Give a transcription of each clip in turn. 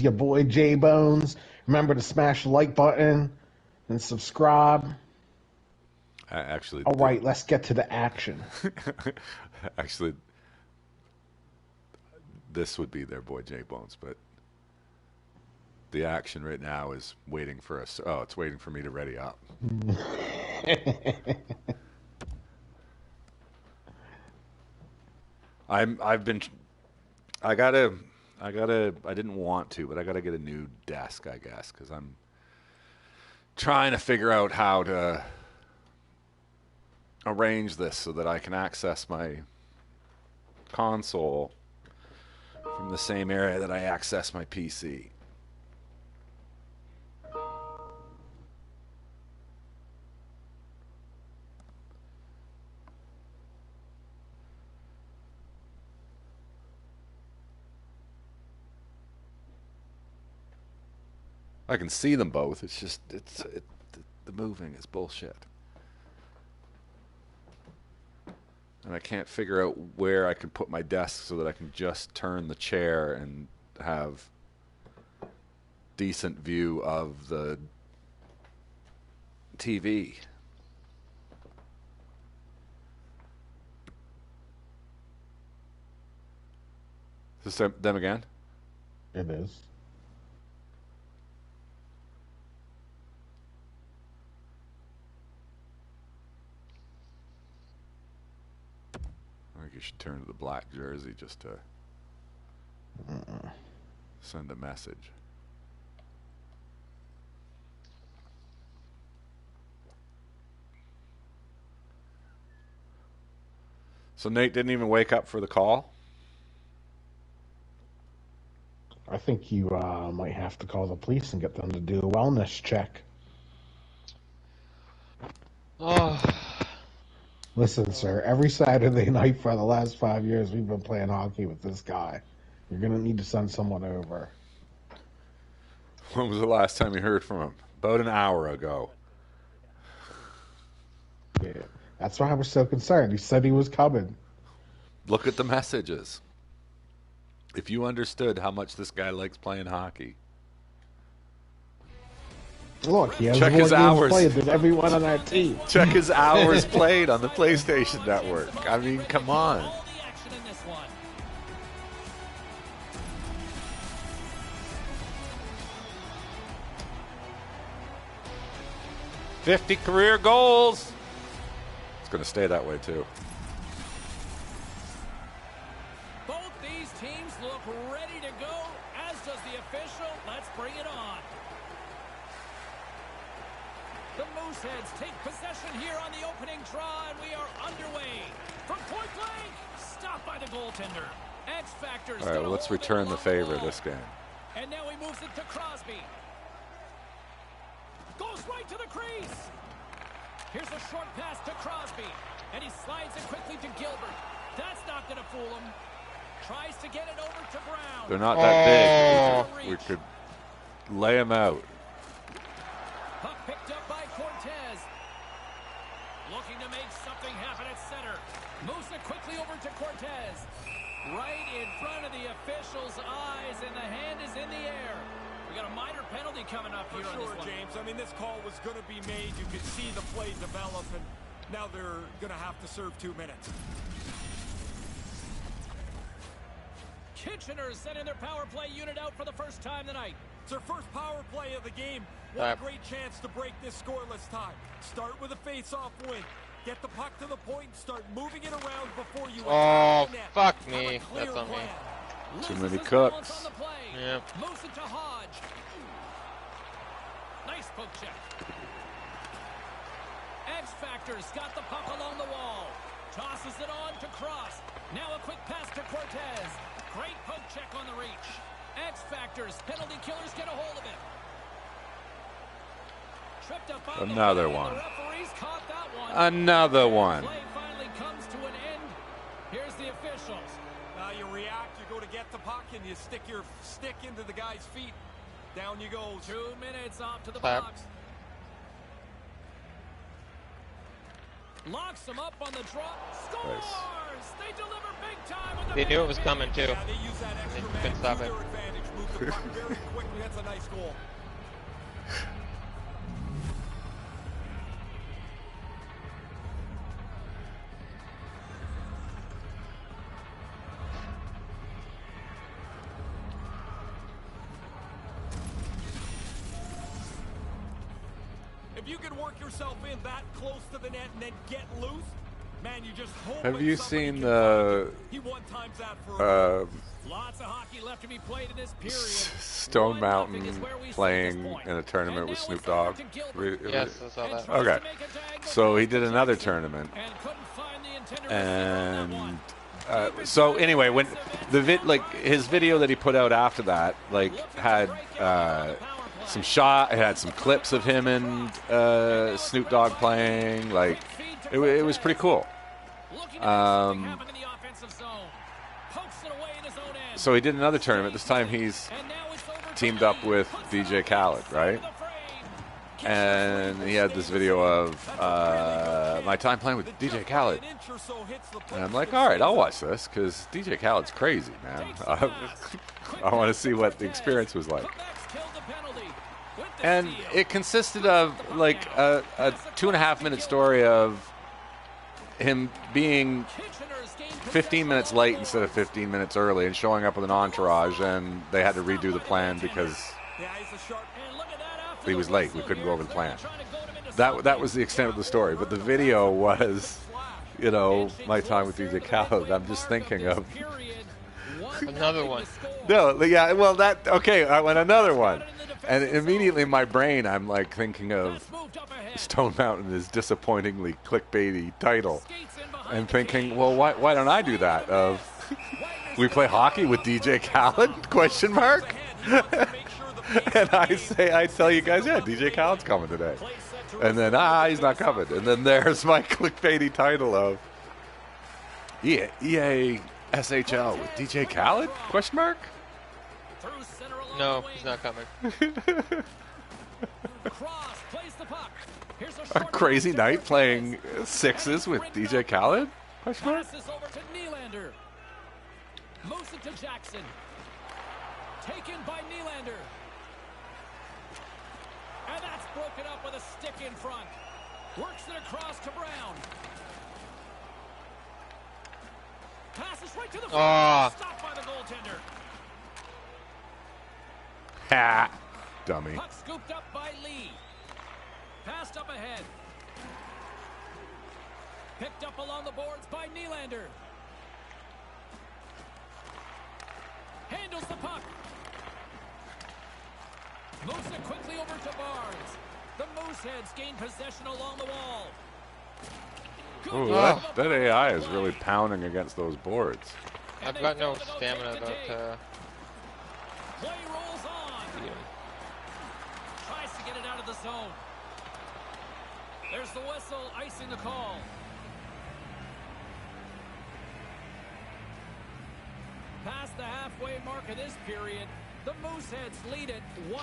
your boy J Bones. Remember to smash the like button and subscribe. Actually, all right, let's get to the action. Actually, this would be their boy J Bones, but the action right now is waiting for us. Oh, it's waiting for me to ready up. I didn't want to, but I gotta get a new desk, I guess, because I'm trying to figure out how to arrange this so that I can access my console from the same area that I access my PC. I can see them both. It's just the moving is bullshit. And I can't figure out where I can put my desk so that I can just turn the chair and have decent view of the TV. Is this them again? It is. I think you should turn to the black jersey just to send a message. So Nate didn't even wake up for the call? I think you might have to call the police and get them to do a wellness check. Oh. Listen, sir, every Saturday night for the last 5 years, we've been playing hockey with this guy. You're going to need to send someone over. When was the last time you heard from him? About an hour ago. Yeah, that's why I was so concerned. He said he was coming. Look at the messages. If you understood how much this guy likes playing hockey. Look, he has Check more his games hours. played than everyone on that team. Check his hours played on the PlayStation Network. I mean, come on. 50 career goals. It's going to stay that way, too. Both these teams look ready to go, as does the official. Let's bring it on. The Mooseheads take possession here on the opening draw, and we are underway. From point blank, stopped by the goaltender. X Factor's. All right, well, let's return the favor this game. And now he moves it to Crosby. Goes right to the crease. Here's a short pass to Crosby. And he slides it quickly to Gilbert. That's not going to fool him. Tries to get it over to Brown. They're not that big. We could lay them out. Puck picked up by Cortez. Looking to make something happen at center. Moves it quickly over to Cortez. Right in front of the official's eyes, and the hand is in the air. We got a minor penalty coming up here on this one. James. I mean, this call was going to be made. You could see the play develop, and now they're going to have to serve 2 minutes. Kitchener sending their power play unit out for the first time tonight. It's their first power play of the game. What a great chance to break this scoreless tie. Start with a face-off win. Get the puck to the point and start moving it around before you attack the net. Fuck me. That's on me. Too many cooks. Yeah. Moves it to Hodge. Nice poke check. X Factor's got the puck along the wall. Tosses it on to Cross. Now a quick pass to Cortez. Great poke check on the reach. X Factor's penalty killers get a hold of it. Tripped up on Another the one. The referees caught that one. Another one. Play finally comes to an end. Here's the officials. You react, you go to get the puck, and you stick your stick into the guy's feet. Down you go. 2 minutes off to the box. Locks him up on the draw. Scores! Nice. They deliver big time. They knew it was coming, too. Yeah, they use that extra Couldn't stop it. advantage moved the puck very quickly. That's a nice goal. If you can work yourself in that close to the net and then get loose, man, you just hope. Have you seen the Lots of hockey left to be played in this period. Stone Mountain playing in a tournament with Snoop Dogg? Yes, I saw that. Okay, so he did another tournament, and so anyway, when the his video that he put out after that, like, had some it had some clips of him and Snoop Dogg playing. Like, it was pretty cool. So he did another tournament. This time he's teamed up with DJ Khaled, right? And he had this video of my time playing with DJ Khaled. And I'm like, all right, I'll watch this because DJ Khaled's crazy, man. I want to see what the experience was like. And it consisted of like a 2.5-minute story of him being 15 minutes late instead of 15 minutes early and showing up with an entourage, and they had to redo the plan because he was late. We couldn't go over the plan. That was the extent of the story. But the video was, you know, my time with DJ Khaled. I'm just thinking of another one. No, yeah, well, I went another one. And immediately in my brain, I'm like thinking of Stone Mountain is disappointingly clickbaity title. And thinking, well, why don't I do that? Of we play hockey with DJ Khaled? Question mark. And I tell you guys, yeah, DJ Khaled's coming today. And then he's not coming. And then there's my clickbaity title of EASHL with DJ Khaled? Question mark. No, he's not coming. A crazy night playing sixes with DJ Khaled? Passes over to Nylander. Moves it to Jackson. Taken by Nylander. And that's broken up with a stick in front. Works it across to Brown. Passes right to the front. Stopped by the goaltender. Ha! Dummy. Puck scooped up by Lee. Passed up ahead. Picked up along the boards by Nylander. Handles the puck. Moves it quickly over to Barnes. The Mooseheads gain possession along the wall. Ooh, that AI is really pounding against those boards. I've got no stamina about Play rolls on. Tries to get it out of the zone. There's the whistle, icing the call. Past the halfway mark of this period, the Mooseheads lead it 1-0.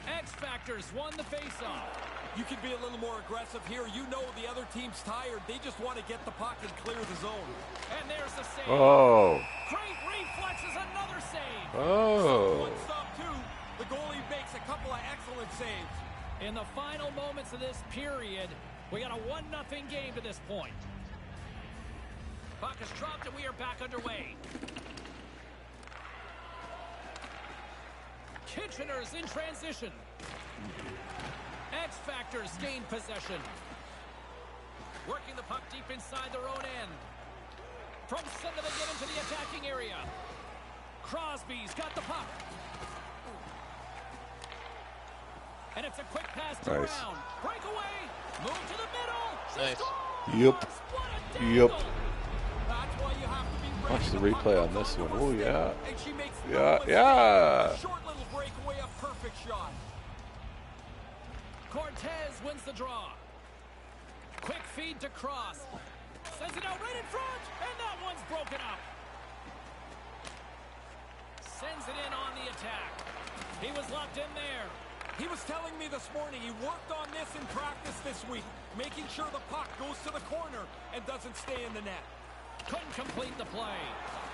X-Factors won the faceoff. You can be a little more aggressive here. You know the other team's tired. They just want to get the puck and clear the zone. And there's the save. Oh. Great reflexes, another save. Oh. One stop, two. The goalie makes a couple of excellent saves. In the final moments of this period, we got a 1-0 game to this point. Puck is dropped and we are back underway. Kitchener's in transition. X-Factors gain possession. Working the puck deep inside their own end. From center they get into the attacking area. Crosby's got the puck. And it's a quick pass to Brown. Breakaway. Move to the middle. Nice. Yep. Yep. That's why you have to be Watch the replay on this one. Oh, yeah. And she makes Yeah. short little breakaway, a perfect shot. Cortez wins the draw. Quick feed to Cross. Sends it out right in front. And that one's broken up. Sends it in on the attack. He was locked in there. He was telling me this morning he worked on this in practice this week, making sure the puck goes to the corner and doesn't stay in the net. Couldn't complete the play.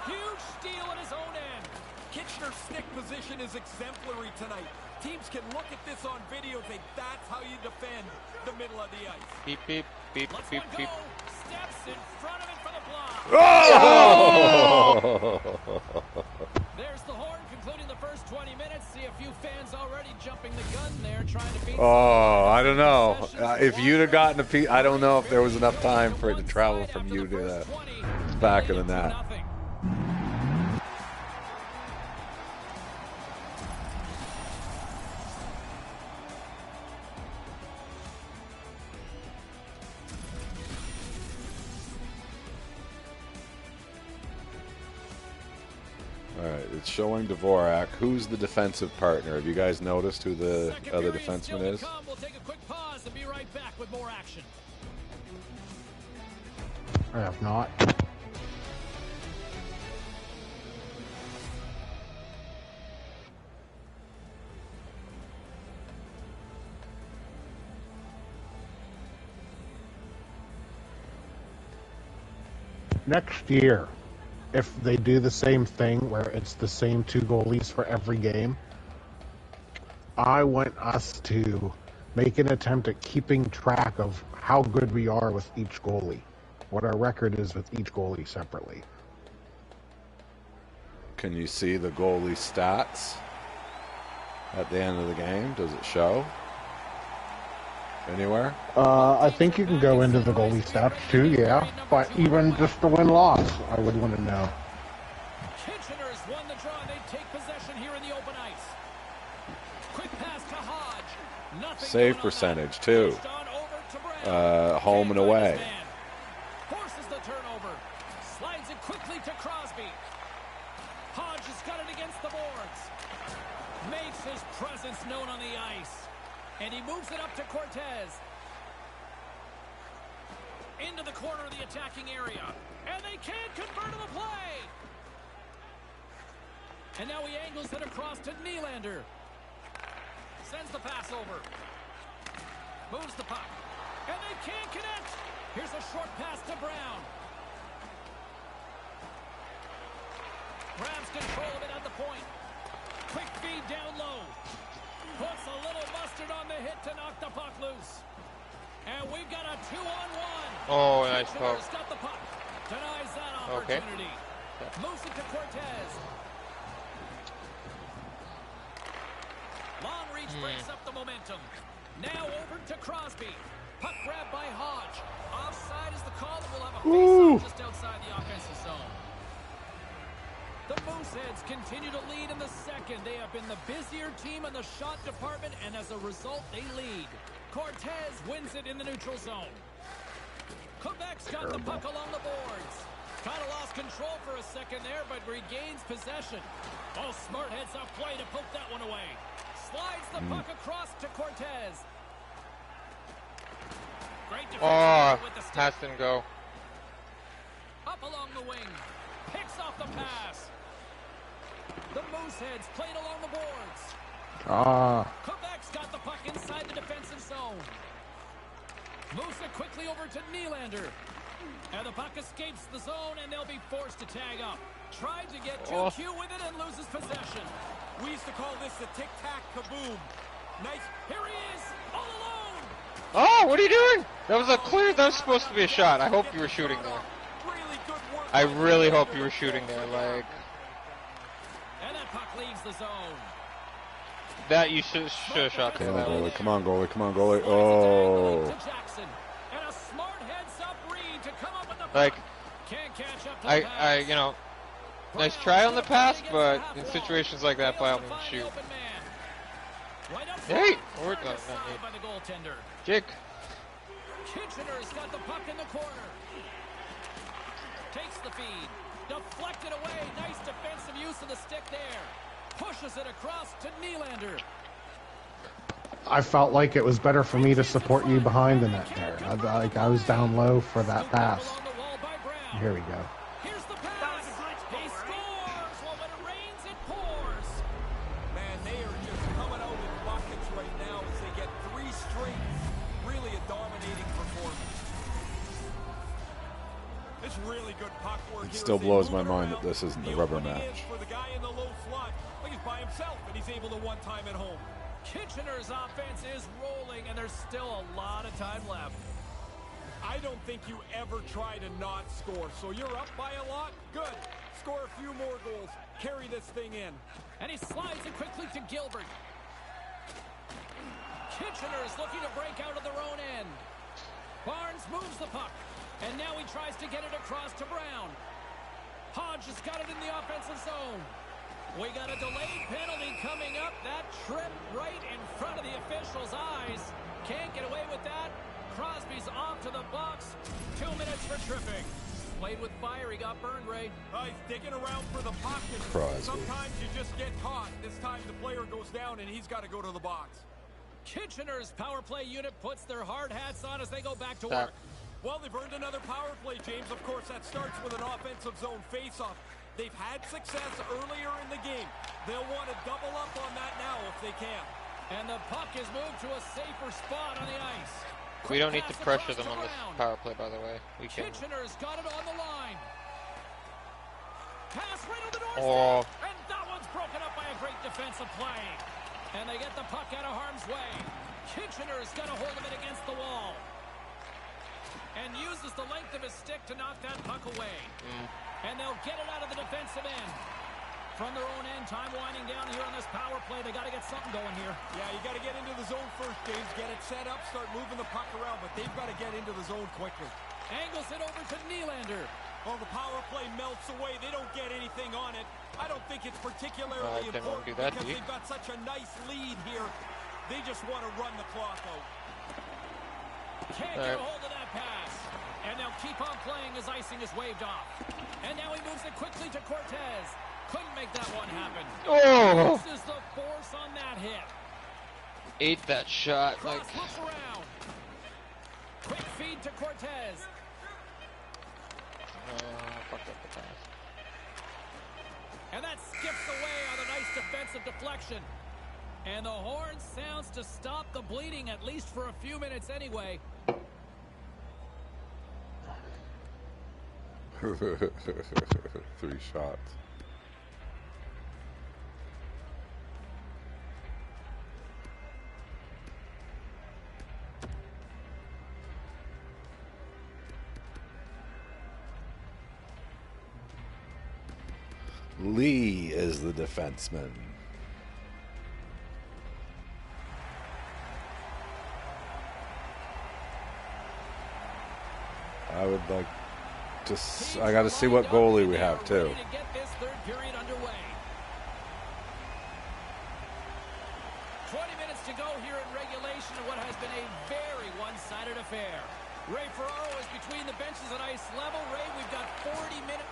Huge steal at his own end. Kitchener's stick position is exemplary tonight. Teams can look at this on video and think that's how you defend the middle of the ice. Beep, beep, beep, Let's beep, one beep. go. Steps in front of it for the block. Oh! There's the horn concluding the first 20 minutes. See a few fans already jumping the gun there, trying to beat. Oh, I don't know. If you'd have gotten a piece, I don't know if there was enough time for it to travel from you to the back of the net. All right, it's showing Dvorak. Who's the defensive partner? Have you guys noticed who the other defenseman is? We'll take a quick pause and be right back with more action. I have not. Next year, if they do the same thing where it's the same two goalies for every game, I want us to make an attempt at keeping track of how good we are with each goalie, what our record is with each goalie separately. Can you see the goalie stats at the end of the game? Does it show anywhere? I think you can go into the goalie stats too, yeah. But even just the win-loss, I would want to know. Kitchener's won the draw. They take possession here in the open ice. Quick pass to Hodge. Nothing Save percentage too. Home and away. Forces the turnover. Slides it quickly to Crosby. Hodge has got it against the boards. Makes his presence known on the ice. And he moves it up to Cortez. Into the corner of the attacking area. And they can't convert on the play. And now he angles it across to Nylander. Sends the pass over. Moves the puck. And they can't connect. Here's a short pass to Brown. Grabs control of it at the point. Quick feed down low. Puts a little mustard on the hit to knock the puck loose. And we've got a 2-on-1. Oh, nice poke. Kitchener's got the puck. Denies that opportunity. Okay. Moves it to Cortez. Long reach breaks up the momentum. Now over to Crosby. Puck grab by Hodge. Offside is the call, and we'll have a face-off just outside the offensive zone. The Mooseheads continue to lead in the second. They have been the busier team in the shot department, and as a result, they lead. Cortez wins it in the neutral zone. Quebec's got the puck along the boards. Kind of lost control for a second there, but regains possession. Oh, smart heads up play to poke that one away. Slides the puck across to Cortez. Great defense with the stick. Pass didn't go. Up along the wing. Picks off the pass. The Mooseheads played along the boards. Quebec's got the puck inside the defensive zone. Moves it quickly over to Nylander. And the puck escapes the zone, and they'll be forced to tag up. Tried to get too cute with it and loses possession. We used to call this the tic-tac kaboom. Nice. Here he is, all alone. Oh, what are you doing? That was that was supposed to be a shot. I hope you were shooting there. Really good work. I really hope you were shooting there, like. And that puck leaves the zone. That you should have shot there. Come on, goalie. Come on, goalie. Oh. And a smart heads-up read to come up with the puck. Like, Can't catch up to the pass. I, you know, nice try on the pass, but in situations like that, by all means, shoot. Hey, or not by the goaltender. Jake. Kitchener's got the puck in the corner. Takes the feed. Deflected away. Nice defensive use of the stick there. Pushes it across to Nylander. I felt like it was better for me to support you behind the net there. I was down low for that pass. Here we go. Here's the pass. He scores. Well, when it rains, it pours. Man, they are just coming out with buckets right now as they get 3 straight. Really a dominating performance. This really good puck still blows my mind that this isn't the rubber match. For the guy in the low slot, like he's by himself, and he's able to one time at home. Kitchener's offense is rolling, and there's still a lot of time left. I don't think you ever try to not score. So you're up by a lot? Good. Score a few more goals. Carry this thing in. And he slides it quickly to Gilbert. Kitchener's looking to break out of their own end. Barnes moves the puck. And now he tries to get it across to Brown. Hodge has got it in the offensive zone. We got a delayed penalty coming up. That trip right in front of the official's eyes. Can't get away with that. Crosby's off to the box. 2 minutes for tripping. Played with fire. He got burned, Ray. He's digging around for the puck. Sometimes you just get caught. This time the player goes down and he's got to go to the box. Kitchener's power play unit puts their hard hats on as they go back to work. Well, they've earned another power play, James. Of course, that starts with an offensive zone faceoff. They've had success earlier in the game. They'll want to double up on that now if they can. And the puck is moved to a safer spot on the ice. We don't need to pressure them on this power play, by the way. We can. Kitchener's got it on the line. Pass right on the doorstep. And that one's broken up by a great defensive play. And they get the puck out of harm's way. Kitchener's got a hold of it against the wall. And uses the length of his stick to knock that puck away. And they'll get it out of the defensive end. From their own end, time winding down here on this power play. They got to get something going here. Yeah, you got to get into the zone first, James. Get it set up, start moving the puck around, but they've got to get into the zone quickly. Angles it over to Nylander. Well, the power play melts away. They don't get anything on it. I don't think it's particularly important because they've got such a nice lead here. They just want to run the clock out. Can't get a hold of that pass. And they'll keep on playing as icing is waved off. And now he moves it quickly to Cortez. Couldn't make that one happen. Oh! This is the force on that hit. Ate that shot. Cross looks around. Quick feed to Cortez. Fucked up the pass. And that skips away on a nice defensive deflection. And the horn sounds to stop the bleeding, at least for a few minutes anyway. 3 shots. Lee is the defenseman. I would like to. I got to see what goalie we have too. To get this third period underway. 20 minutes to go here in regulation of what has been a very one-sided affair. Ray Ferraro is between the benches at ice level. Ray, we've got 40 minutes.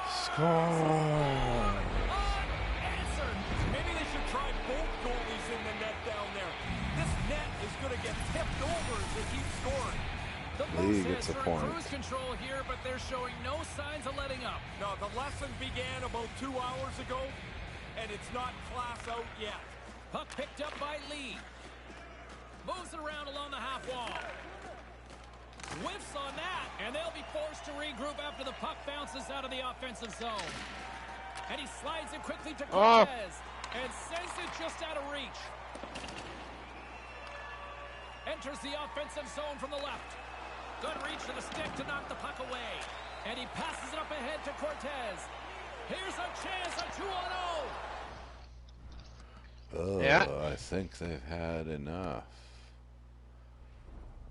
Score! Unanswered. Maybe they should try both goalies in the net down there. This net is going to get tipped over as they keep scoring. The Lee gets a point. Cruise control here, but they're showing no signs of letting up. No, the lesson began about 2 hours ago, and it's not class out yet. Puck picked up by Lee. Moves it around along the half wall. Whiffs on that, and they'll be forced to regroup after the puck bounces out of the offensive zone. And he slides it quickly to Cortez and sends it just out of reach. Enters the offensive zone from the left. Good reach to the stick to knock the puck away. And he passes it up ahead to Cortez. Here's a chance, a 2-on-0. Oh, yeah. I think they've had enough.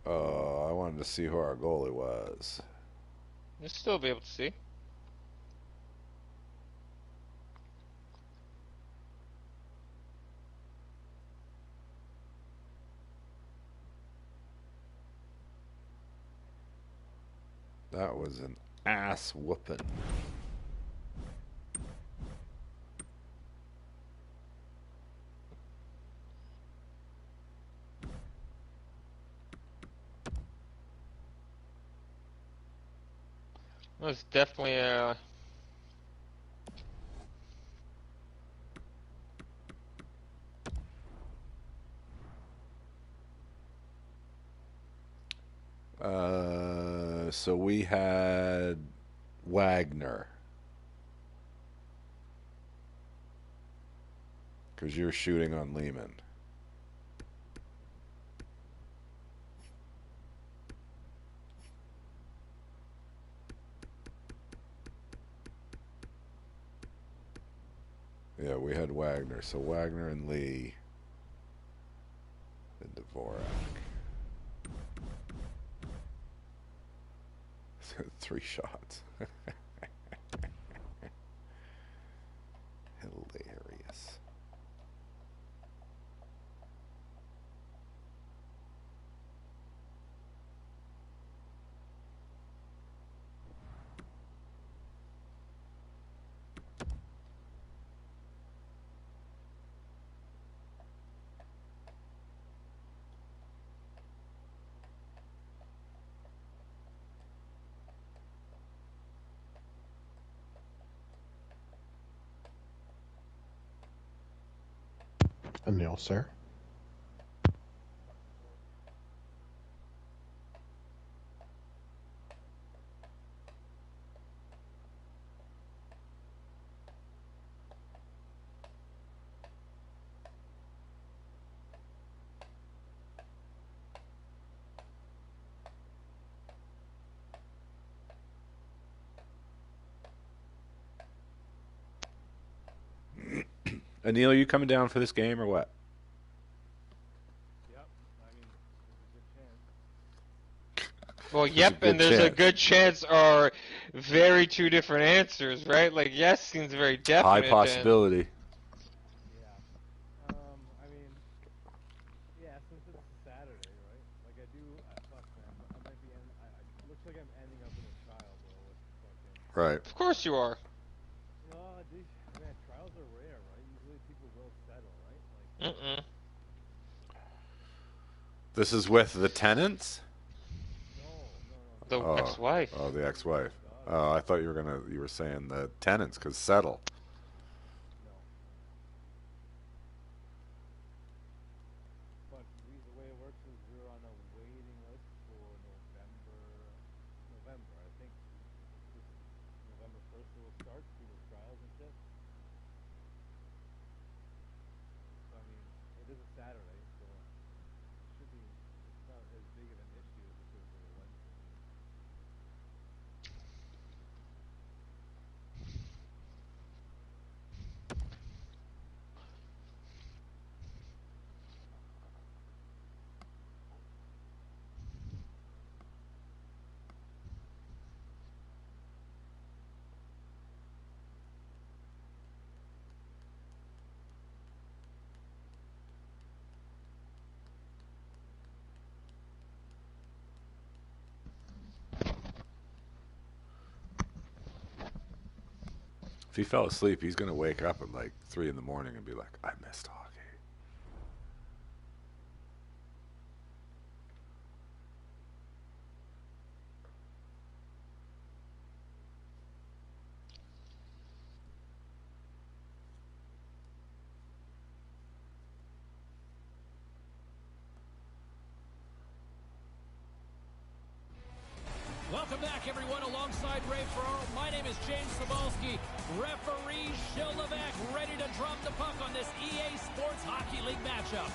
Oh, I wanted to see who our goalie was. You'll still be able to see. That was an ass whooping. It was definitely a... So we had Wagner. Because you're shooting on Lehman. Yeah, we had Wagner. So Wagner and Lee. And Dvorak. 3 shots. Hilarious. Anil, sir. Anil, you coming down for this game or what? Yep. I mean, there's a good chance. Well, yep, and there's a good chance are very two different answers, right? Like, yes seems very definite. High possibility. Yeah. I mean, yeah, since it's Saturday, right? Like, fuck, man. I might be looks like I'm ending up in a trial, bro, with fucking... Right. Of course you are. Well, man, trials are rare, right? Usually people will settle, right? Like, This is with the tenants? The ex-wife. Oh, the ex-wife. Oh, I thought you were saying the tenants could settle. No. But the way it works is we're on a waiting list for November. I think this November 1st it will start through the trials and shit. So, I mean, it is a Saturday, so it's not as big of an issue as if it was a Wednesday. If he fell asleep, he's going to wake up at like 3 in the morning and be like, I missed hockey. Welcome back, everyone, alongside Ray Ferraro. My name is James Cebulski. Referee Shildevac ready to drop the puck on this EA Sports Hockey League matchup.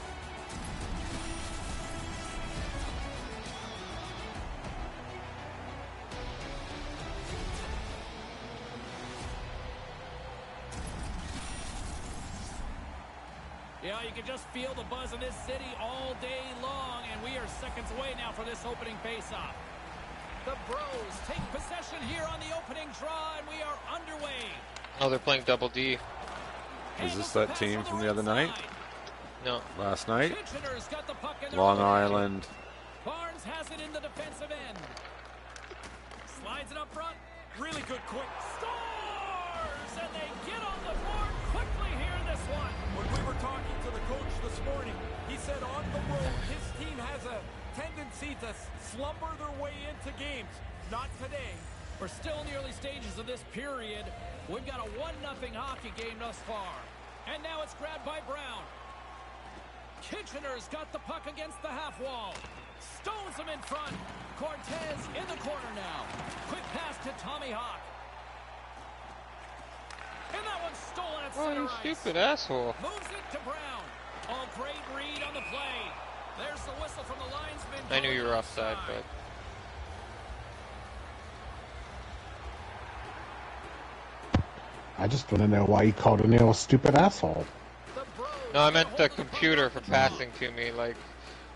Yeah, you can just feel the buzz in this city all day long, and we are seconds away now for this opening faceoff. The Bros take possession here on the opening draw, and we are underway. Oh, they're playing double D. Is this that team from the other night? No. Last night? Kitchener's got the puck in Long Island. Barnes has it in the defensive end. Slides it up front. Really good quick. Scores! And they get on the board quickly here in this one. When we were talking to the coach this morning, he said on the road, his team has a tendency to slumber their way into games. Not today. We're still in the early stages of this period. We've got a 1-0 hockey game thus far. And now it's grabbed by Brown. Kitchener's got the puck against the half wall. Stones him in front. Cortez in the corner now. Quick pass to Tommy Hawk. Oh, you stupid asshole. Moves it to Brown. Oh, great read on the play. There's the whistle from the linesman. I knew you were offside, but... I just want to know why you called O'Neal a stupid asshole. No, I meant the computer for passing to me, like,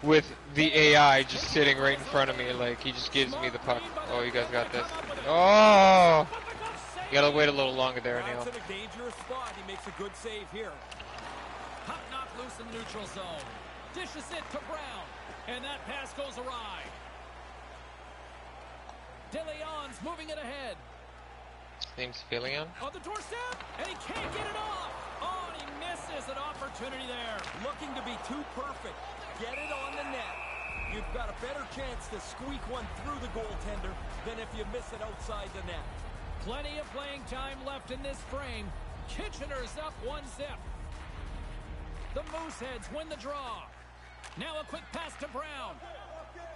with the AI just sitting right in front of me, like, he just gives me the puck. Oh, you guys got this. Oh! You gotta wait a little longer there, O'Neal. That's in a dangerous spot. He makes a good save here. Puck knocked loose in the neutral zone. Dishes it to Brown. And that pass goes awry. De Leon's moving it ahead. Name's Filion. On the doorstep, and he can't get it off. Oh, and he misses an opportunity there. Looking to be too perfect. Get it on the net. You've got a better chance to squeak one through the goaltender than if you miss it outside the net. Plenty of playing time left in this frame. Kitchener's up 1-0. The Mooseheads win the draw. Now a quick pass to Brown.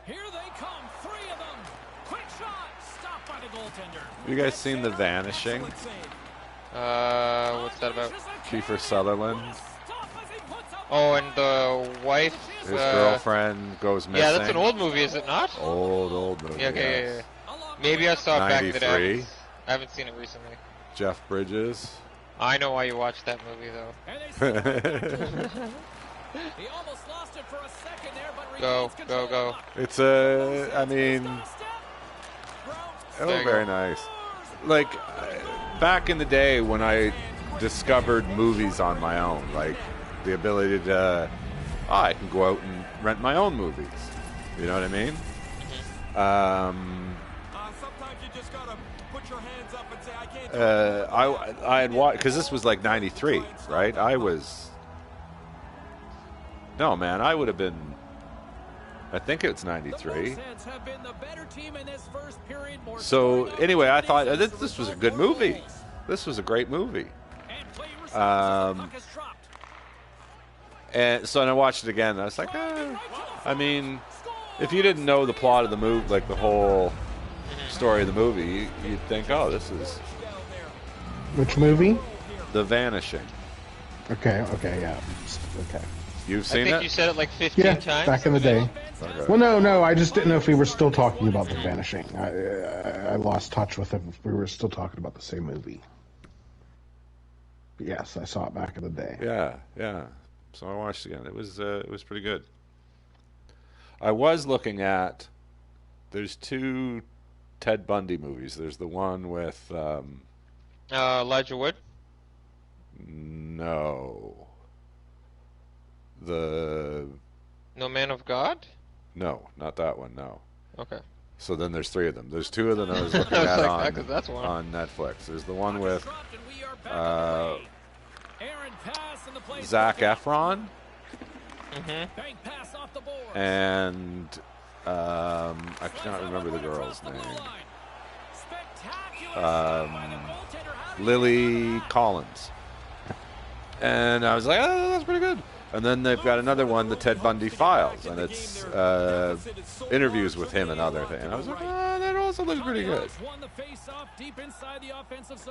Here they come, 3 of them. Quick shot, stopped by the goaltender. You guys seen The Vanishing? What's that about? Kiefer Sutherland. Oh, and the wife. His girlfriend goes missing. Yeah, that's an old movie, is it not? Old movie. Yeah, okay, yes. yeah. Maybe I saw it back in the day. 93. I haven't seen it recently. Jeff Bridges. I know why you watched that movie, though. He almost lost it for a second there, but Go. It's I mean, oh, very nice. Like, back in the day when I discovered movies on my own, like the ability to, I can go out and rent my own movies. You know what I mean? Sometimes you just gotta put your hands up and say, I can't. I had watched, because this was like 93, right? No, man, I would have been, I think it's 93. So, anyway, I thought this was a good movie. This was a great movie. And so I watched it again, and I was like, I mean, if you didn't know the plot of the movie, like the whole story of the movie, you'd think, oh, this is... Which movie? The Vanishing. Okay, yeah. Okay. You've seen it? I think you said it like 15 times. Back in the day. Okay. Well, no, I just didn't know if we were still talking about The Vanishing. I lost touch with it if we were still talking about the same movie. But yes, I saw it back in the day. Yeah. So I watched it again. It was pretty good. I was looking at, there's 2 Ted Bundy movies. There's the one with Elijah Wood? No. The No Man of God? No, not that one, no. Okay. So then there's 3 of them. There's 2 of them I was looking at that's one. on Netflix. There's the one with Zac Efron and I cannot remember the girl's name. Lily Collins. And I was like, oh, that's pretty good. And then they've got another one, the Ted Bundy Files, and it's interviews with him and other things. And I was like, oh, that also looks pretty good.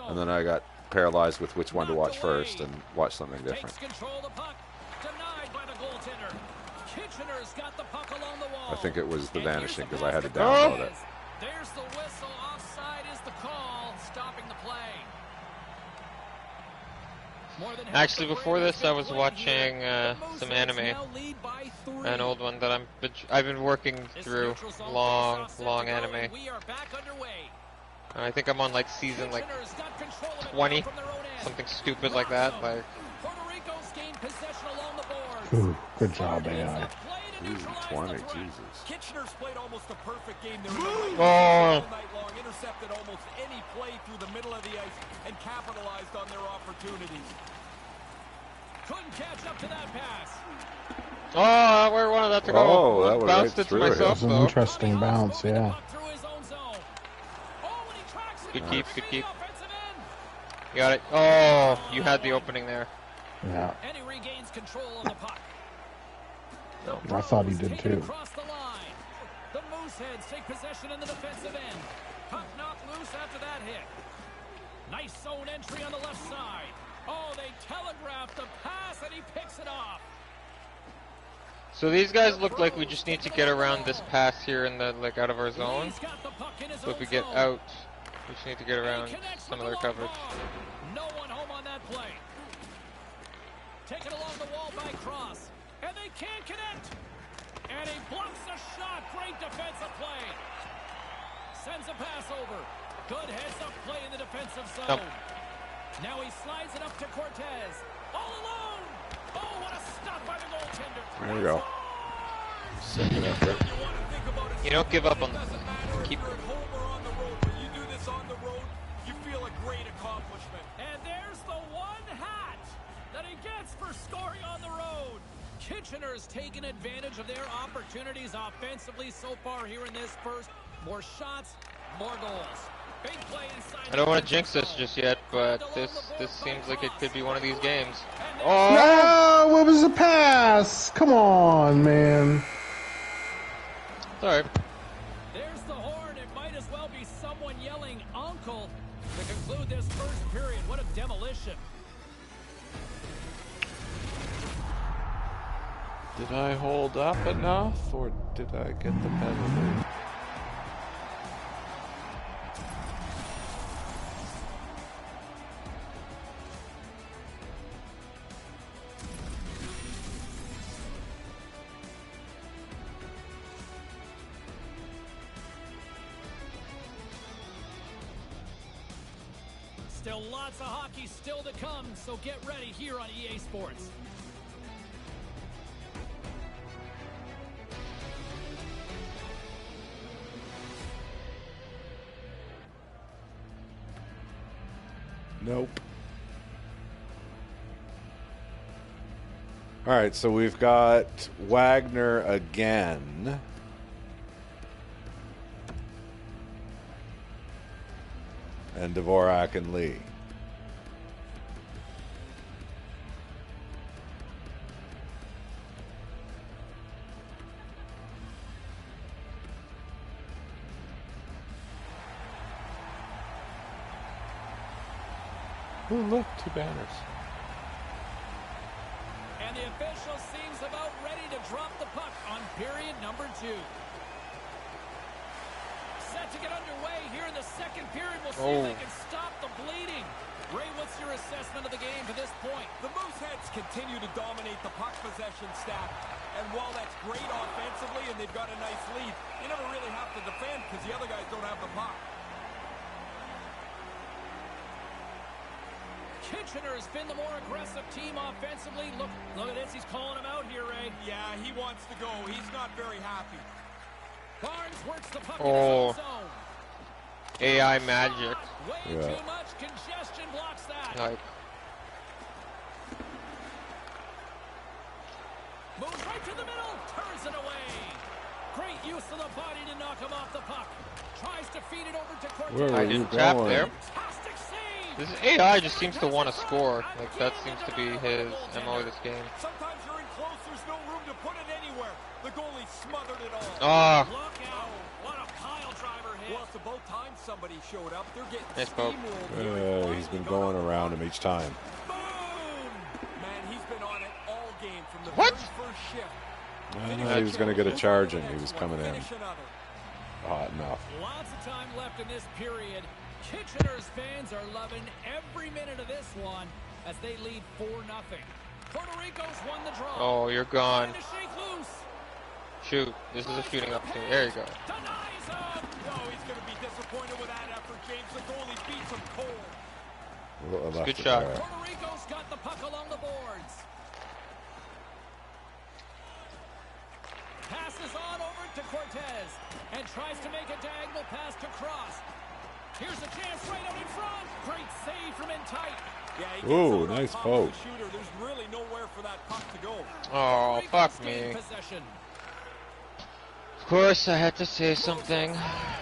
And then I got paralyzed with which one to watch first and watch something different. I think it was The Vanishing because I had to download it. There's the whistle. Offside is the call, stopping the play. Actually, before this, I was watching some anime, an old one that I've been working through, long anime. And I think I'm on like season 20, something stupid like that. Like, Ooh, good job, AI. Season 20, Jesus. Kitchener's played almost a perfect game there. Oh. Night long, intercepted almost any play through the middle of the ice and capitalized on their opportunities. Couldn't catch up to that pass. Oh, where wanted that to go? Oh, that went bounced right it to through it. myself, That was an though. interesting bounce, yeah. Good keep. Got it. Oh, you had the opening there. Yeah. And he regains control of the puck. I thought he did too. Across the line. The Mooseheads take possession in the defensive end. Puck knocked loose after that hit. Nice zone entry on the left side. Oh, they telegraphed the pass, and he picks it off. So these guys look like we just need to get around this pass here in the out of our zone. He's got the puck in his So if own we get zone. out, we just need to get And he around connects some of with their the long coverage. ball. No one home on that play. Taken along the wall by Cross, and they can't connect. And he blocks a shot. Great defensive play. Sends a pass over. Good heads-up play in the defensive zone. Nope. Now he slides it up to Cortez. All alone. Oh, what a stop by the goaltender. There you go. Second effort. You don't give up on the Doesn't matter keep. if you're at home or on the road. When you do this on the road, you feel a great accomplishment. And there's the one hat that he gets for scoring on the road. Kitchener's taken advantage of their opportunities offensively so far here in this first. More shots, more goals. Big play inside. I don't want to jinx this just yet, but this seems like it could be one of these games. No, Oh, what was the pass? Come on, man. sorry. There's the horn. It might as well be someone yelling "Uncle" to conclude this first period. What a demolition. Did I hold up enough, or did I get the penalty? Still lots of hockey still to come, so get ready here on EA Sports. Nope. All right, so we've got Wagner again. And Dvorak and Lee. Oh, look, two banners. And the official seems about ready to drop the puck on period number 2. Set to get underway here in the second period. We'll see if they can stop the bleeding. Ray, what's your assessment of the game to this point? The Mooseheads continue to dominate the puck possession stat. And while that's great offensively and they've got a nice lead, you never really have to defend because the other guys don't have the puck. Kitchener has been the more aggressive team offensively. Look at this. He's calling him out here, Ray. Yeah, he wants to go. He's not very happy. Barnes works the puck in his own zone. AI magic. Way Yeah. too much congestion blocks that. Like, Moves right to the middle. Turns it away. Great use of the body to knock him off the puck. Tries to feed it over to Cortez. Where I are you didn't tap going? there. Fantastic save. This AI just seems to want to score. Like, that seems to be his MO this game. Sometimes you're in close, there's no room to put it anywhere. The goalie smothered it all. Ah, Look out. What a pile driver hit. Well, it's about time somebody showed up. They're getting Nice poke. steamrolled here. He's been going around him each time. Boom! Man, he's been on it all game from the What? very first shift. I know he was going to get a charging. He was coming in Finish another. hot enough. Lots of time left in this period. Kitchener's fans are loving every minute of this one as they lead 4-0. Puerto Rico's won the draw. oh, you're gone. Trying to shake loose. Shoot. This is a shooting opportunity. There you go. Denies him. No, he's going to be disappointed with that effort, James. The goalie beats him cold. Left Good it shot. there. Puerto Rico's got the puck along the boards. Passes on over to Cortez and tries to make a diagonal pass to Cross. Here's a chance right out in front. Great save from in tight. Yeah, he gets Ooh, out on nice top poke. of the shooter. There's really nowhere for that puck to go. Oh, Puerto fuck Rico's gained me. possession. Of course, I had to say something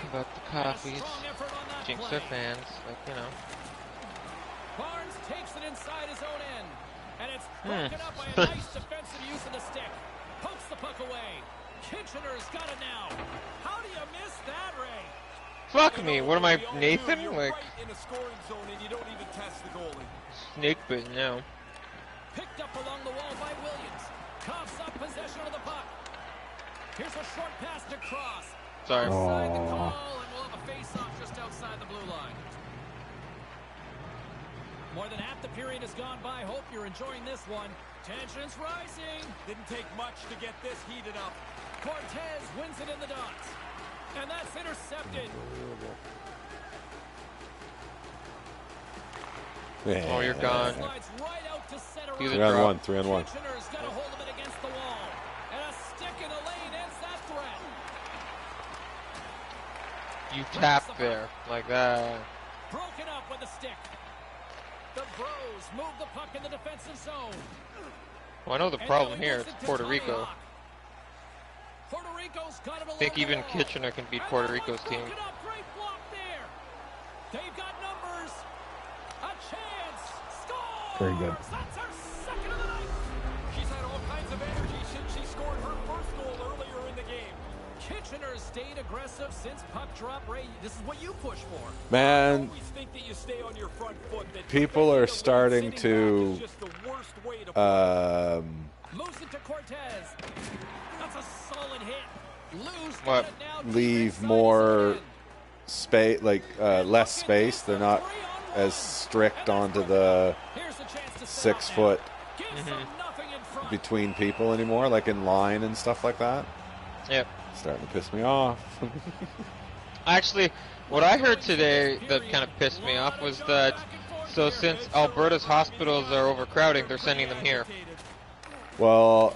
about the And a coffees. strong effort on that Jinx play. their fans. Like, you know. Barnes takes it inside his own end. And it's broken up by a nice defensive use of the stick. Pokes the puck away. Kitchener's got it now. How do you miss that, Ray? Fuck me. What am I, We all do. Nathan? You're Like, right in a scoring zone and you don't even test the goalie. snake bitten now. Picked up along the wall by Williams. Coughs up possession of the puck. Here's a short pass to Cross. Sorry. Offside the call, and we'll have a face-off just outside the blue line. More than half the period has gone by. Hope you're enjoying this one. Tension's rising. Didn't take much to get this heated up. Cortez wins it in the dots. And that's intercepted. Oh, you're gone. Slides right out to center. Do the 3 on drop. 1, 3 on 1. Kitchener's got a hold of it against the wall. And a stick in the lane ends that threat. You tapped there like that. Broken up with a stick. The Bros move the puck in the defensive zone. Well, I know the problem here. It's Puerto Rico. Puerto Rico's got it I think even Kitchener can beat Puerto Rico's team. Great block there. They've got numbers. A chance. Score. Very good. That's her second of the night. She's had all kinds of energy since she scored her first goal earlier in the game. Kitchener stayed aggressive since puck drop. Ray, this is what you push for. Man, Always think that you stay on your front foot, that people are starting sitting back is to just the worst way to play. Moves it to Cortez. That's a solid hit. Loose. What? leave more space, like less space. They're not as strict onto the 6 foot between people anymore, like in line and stuff like that. Yep. Starting to piss me off. Actually, what I heard today that kind of pissed me off was that, so since Alberta's hospitals are overcrowding, they're sending them here. Well,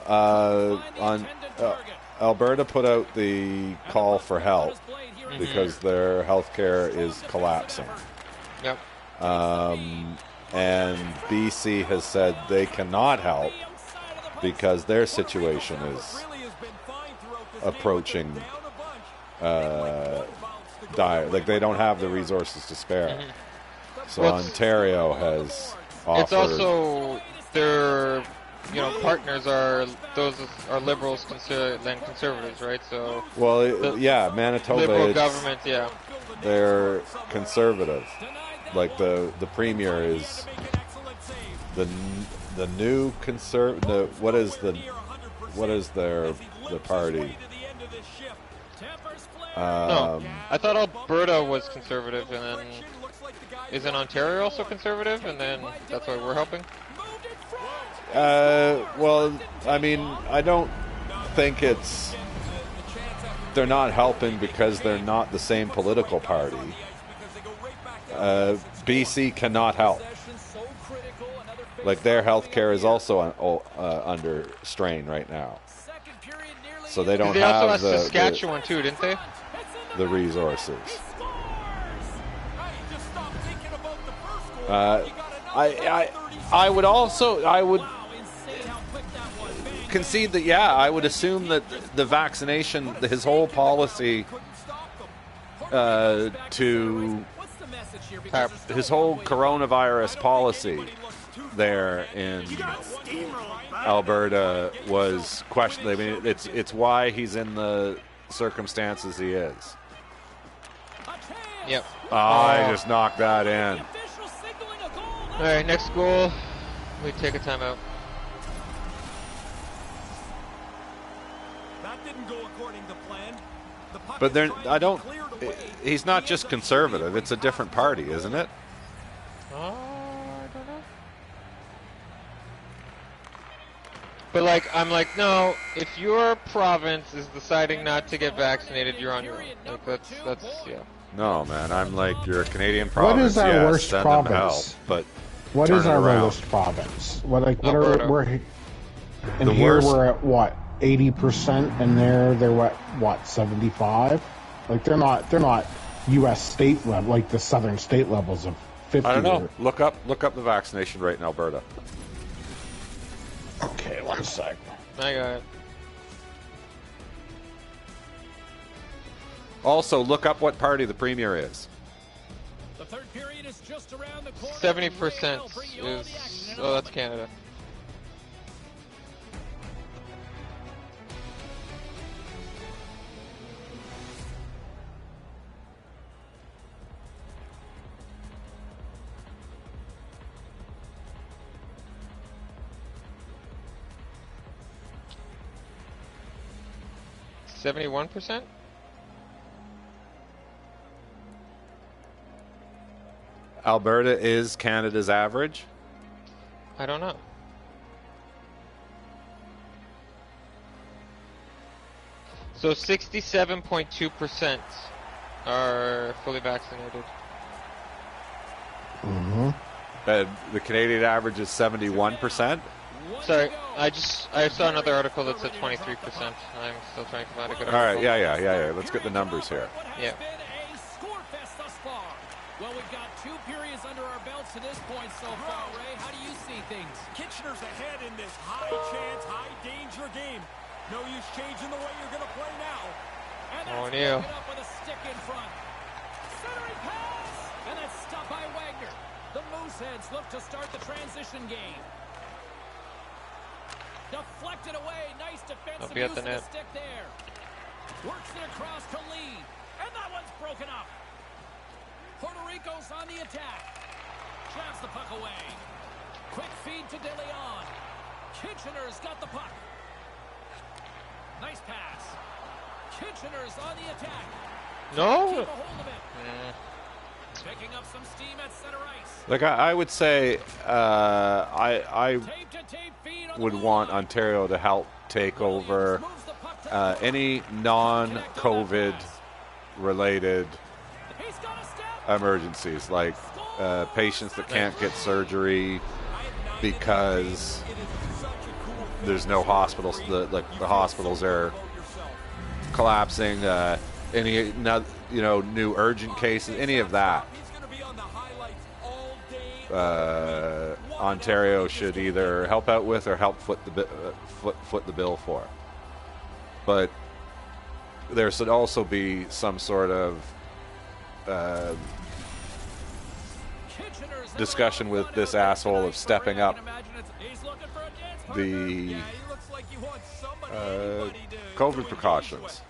Alberta put out the call for help because their healthcare is collapsing. Yep. And BC has said they cannot help because their situation is approaching dire. Like, they don't have the resources to spare. So Well, Ontario has offered. It's also their, partners are liberals than conservatives, right? So Well, yeah, Manitoba. liberal government, yeah. They're conservative. Like the premier is the new what is the party? No, I thought Alberta was conservative, and then isn't Ontario also conservative? And then that's why we're helping. Well, I mean, I don't think they're not helping because they're not the same political party. BC cannot help. Like, their health care is also under strain right now. So they don't They also have had Saskatchewan too, didn't they? the resources. I would concede that, yeah, I would assume that the vaccination, his whole policy his whole coronavirus policy there in Alberta was questioned. I mean, it's why he's in the circumstances he is. Yep. I just knocked that in. All right, next goal. We take a timeout. That didn't go according to plan. The puck But is then trying I to don't. clear it away. He's not just conservative. It's a different party, isn't it? I don't know. But I'm like, no. If your province is deciding not to get vaccinated, you're on your own. Like that's yeah. No, man. I'm like, you're a Canadian province. What is our yes, worst send them help, province? but What turn is it our around. lowest province? What are Alberta. we're and The here worst- we're at what 80%, and they're at what 75? Like they're not U.S. state level, like the southern state levels of 50. I don't know. Look up the vaccination rate in Alberta. Okay, one sec. I got it. Also, look up what party the premier is. The third period is just around the corner. 70% is. Oh, that's Canada. 71%? Alberta is Canada's average. I don't know. So 67.2% are fully vaccinated. Mm-hmm. The Canadian average is 71%. Sorry, I saw another article that said 23%. I'm still trying to find a good article. All right, yeah. Let's get the numbers here. Yeah. Well, we've got 2 periods under our belts to this point so far, Ray. How do you see things? Kitchener's ahead in this high-chance, high-danger game. No use changing the way you're going to play now. And that's O'Neal. broken up with a stick in front. Centering pass! And that's stopped by Wagner. The Mooseheads look to start the transition game. Deflected away. Nice defensive I'll be at use the of net. the stick there. Works it across to Lee. And that one's broken up. Puerto Rico's on the attack. Jabs the puck away. Quick feed to De Leon. Kitchener's got the puck. Nice pass. Kitchener's on the attack. No. Keep a hold of it. Picking up some steam at center ice. Like I would say, I Tape to tape feed on the would blue want line. Ontario to help take over Moves the puck to the goal. any non-COVID related He's got a step. emergencies, like patients that can't get surgery because there's no hospitals. The hospitals are collapsing. Any new urgent cases, any of that. Ontario should either help out with or help foot the bill for. But there should also be some sort of discussion with this asshole of stepping up the COVID precautions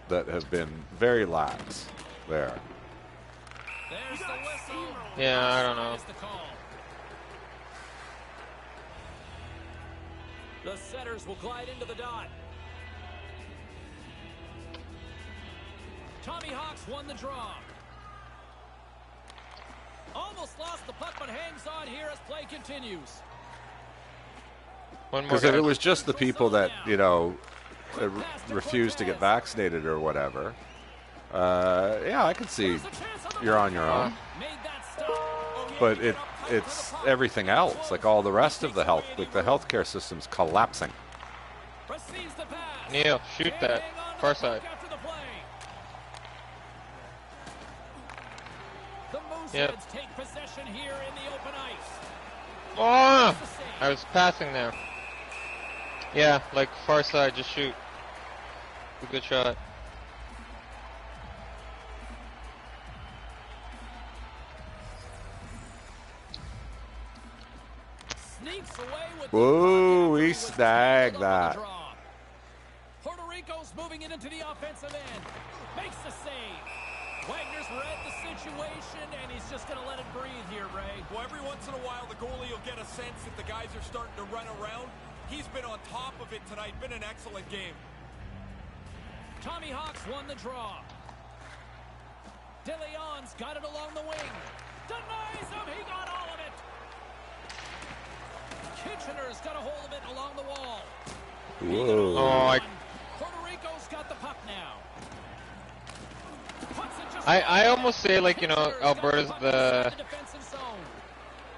that have been very lax there. There's the whistle. Yeah, I don't know. Is the call. The setters will glide into the dot. Tommy Hawks won the draw. Almost lost the puck, but hangs on here as play continues. One more. Because if it guys. was just the people that refused to get vaccinated or whatever, yeah, I could see you're on your own. Made that stop. But it's everything else, like all the rest of the healthcare system's collapsing. Receives the pass. Neil, shoot that. Hang on to Far the side. puck after the play. The Mooseheads Yep. take possession here in the open ice. Oh! I was passing there. Yeah, like far side, just shoot. A good shot. Sneaks away with Whoa, the we puck. snagged On the that. draw. Puerto Rico's moving it into the offensive end. Makes the save. Wagner's read the situation, and he's just going to let it breathe here, Ray. Well, every once in a while, the goalie will get a sense that the guys are starting to run around. He's been on top of it tonight. Been an excellent game. Tommy Hawks won the draw. De Leon's got it along the wing. Denies him. He got all of it. Kitchener's got a hold of it along the wall. Whoa. Oh, Puerto Rico's got the puck now. Puts it just I almost say, like, Alberta's the defensive zone.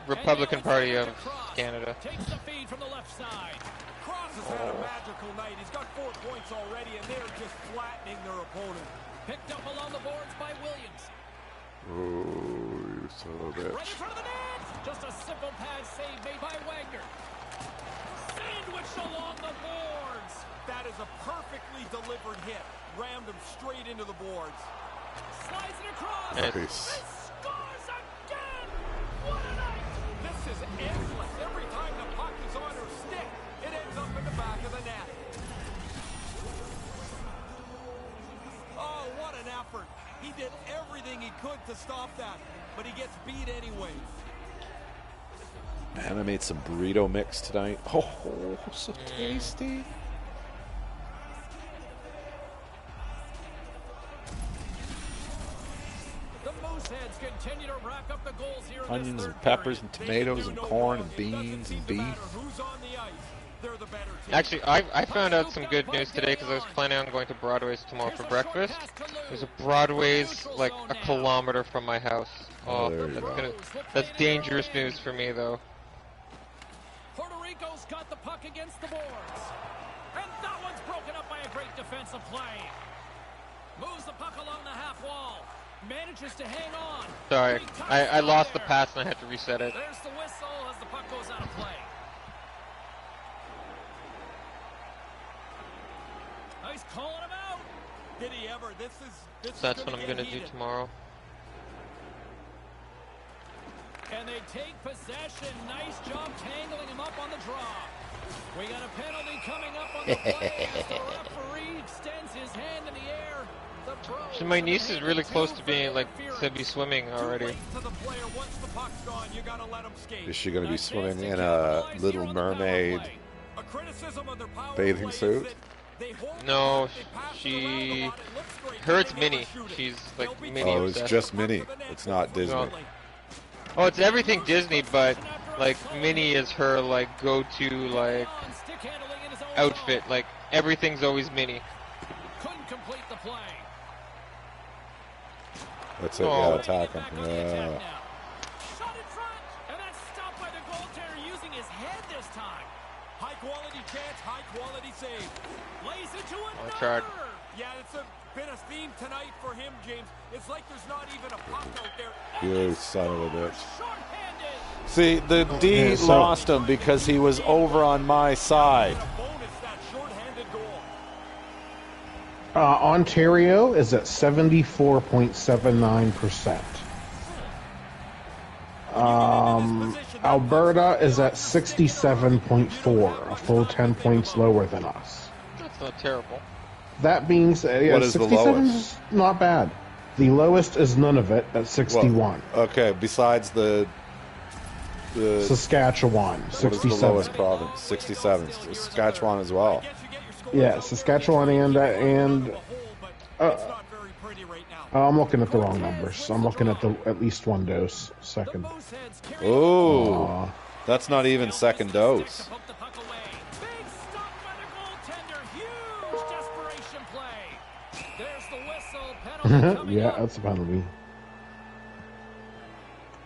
Republican Party of Canada. Takes the feed from the left side. Cross has had a magical night. He's got 4 points already, and they're just flattening their opponent. Picked up along the boards by Williams. Oh, you son of a Right in bitch. front of the net. Just a simple pad save made by Wagner. Sandwiched along the boards. That is a perfectly delivered hit. Rammed him straight into the boards. Slides it across. Nice. Peace. Scores again. What a night. This is endless. Every time the puck is on her stick, it ends up in the back of the net. Oh, what an effort. He did everything he could to stop that, but he gets beat anyway. Man, I made some burrito mix tonight. Oh, so tasty. up the goals here in this Onions third and peppers period. and tomatoes and corn and beans and beef. Who's on the ice? They're the better team. Actually, I found out some good news today because I was planning on going to Broadway's tomorrow for breakfast. There's a Broadway's like a kilometer from my house. Oh, there you That's dangerous news for me though. Puerto Rico's got the puck against the boards. And that one's broken up by a great defensive play. Moves the puck along the half wall. Manages to hang on. Sorry, I lost the pass and I had to reset it. There's the whistle as the puck goes out of play. He's calling him out. Did he ever? This So that's is what I'm get gonna do heated. tomorrow. And they take possession. Nice job tangling him up on the draw. We got a penalty coming up on the play as the referee extends his hand in the air. The Pros So my have niece is handed really two close to for being like interference. to be swimming Too already. late to the player. Once the puck's gone, you gotta let him skate. Is she going to be A chance swimming to in a capitalize Little here on the power Mermaid play. A criticism of their power bathing play is suit? that they hold the No, puck, they pass it around a she. lot, it looks great, Her but it's they never Minnie. shoot it. She's They'll like be Minnie Oh, it's obsessed. just Minnie. It's not Disney. No. Oh, it's everything Disney, but like Minnie is her like go-to like Stick handling in his own outfit. zone. Like everything's always Minnie. Couldn't complete the play. That's it. Oh. Yeah, attack him. Back on the Yeah. attack now. Shot in front, and that's stopped by the goaltender using his head this time. High quality chance, high quality save. Lays it to another. tried. Yeah, it's been a theme tonight for him, James. It's like there's not even a puck out there. You son of a bitch. Short-handed. See, the D Yeah, so- lost him because he was over on my side. And a bonus, that short-handed goal. Ontario is at 74.79%. Alberta is at 67.4, a full 10 points lower than us. That's not terrible. That being said, yeah, What is the 67 lowest? is not bad. The lowest is Nunavut at 61. Okay, besides the Saskatchewan, what is the 67. lowest province? 67. Saskatchewan as well. Guess you get your score Yeah, down. Saskatchewan and It's not very pretty right now. I'm looking at the wrong numbers. I'm looking at the at least one dose. The Second. Mooseheads carry Ooh, that's not even second dose. Poke the puck away. Big stop by the goaltender. Huge desperation play. There's the whistle. Penalty coming Yeah, up. that's a penalty.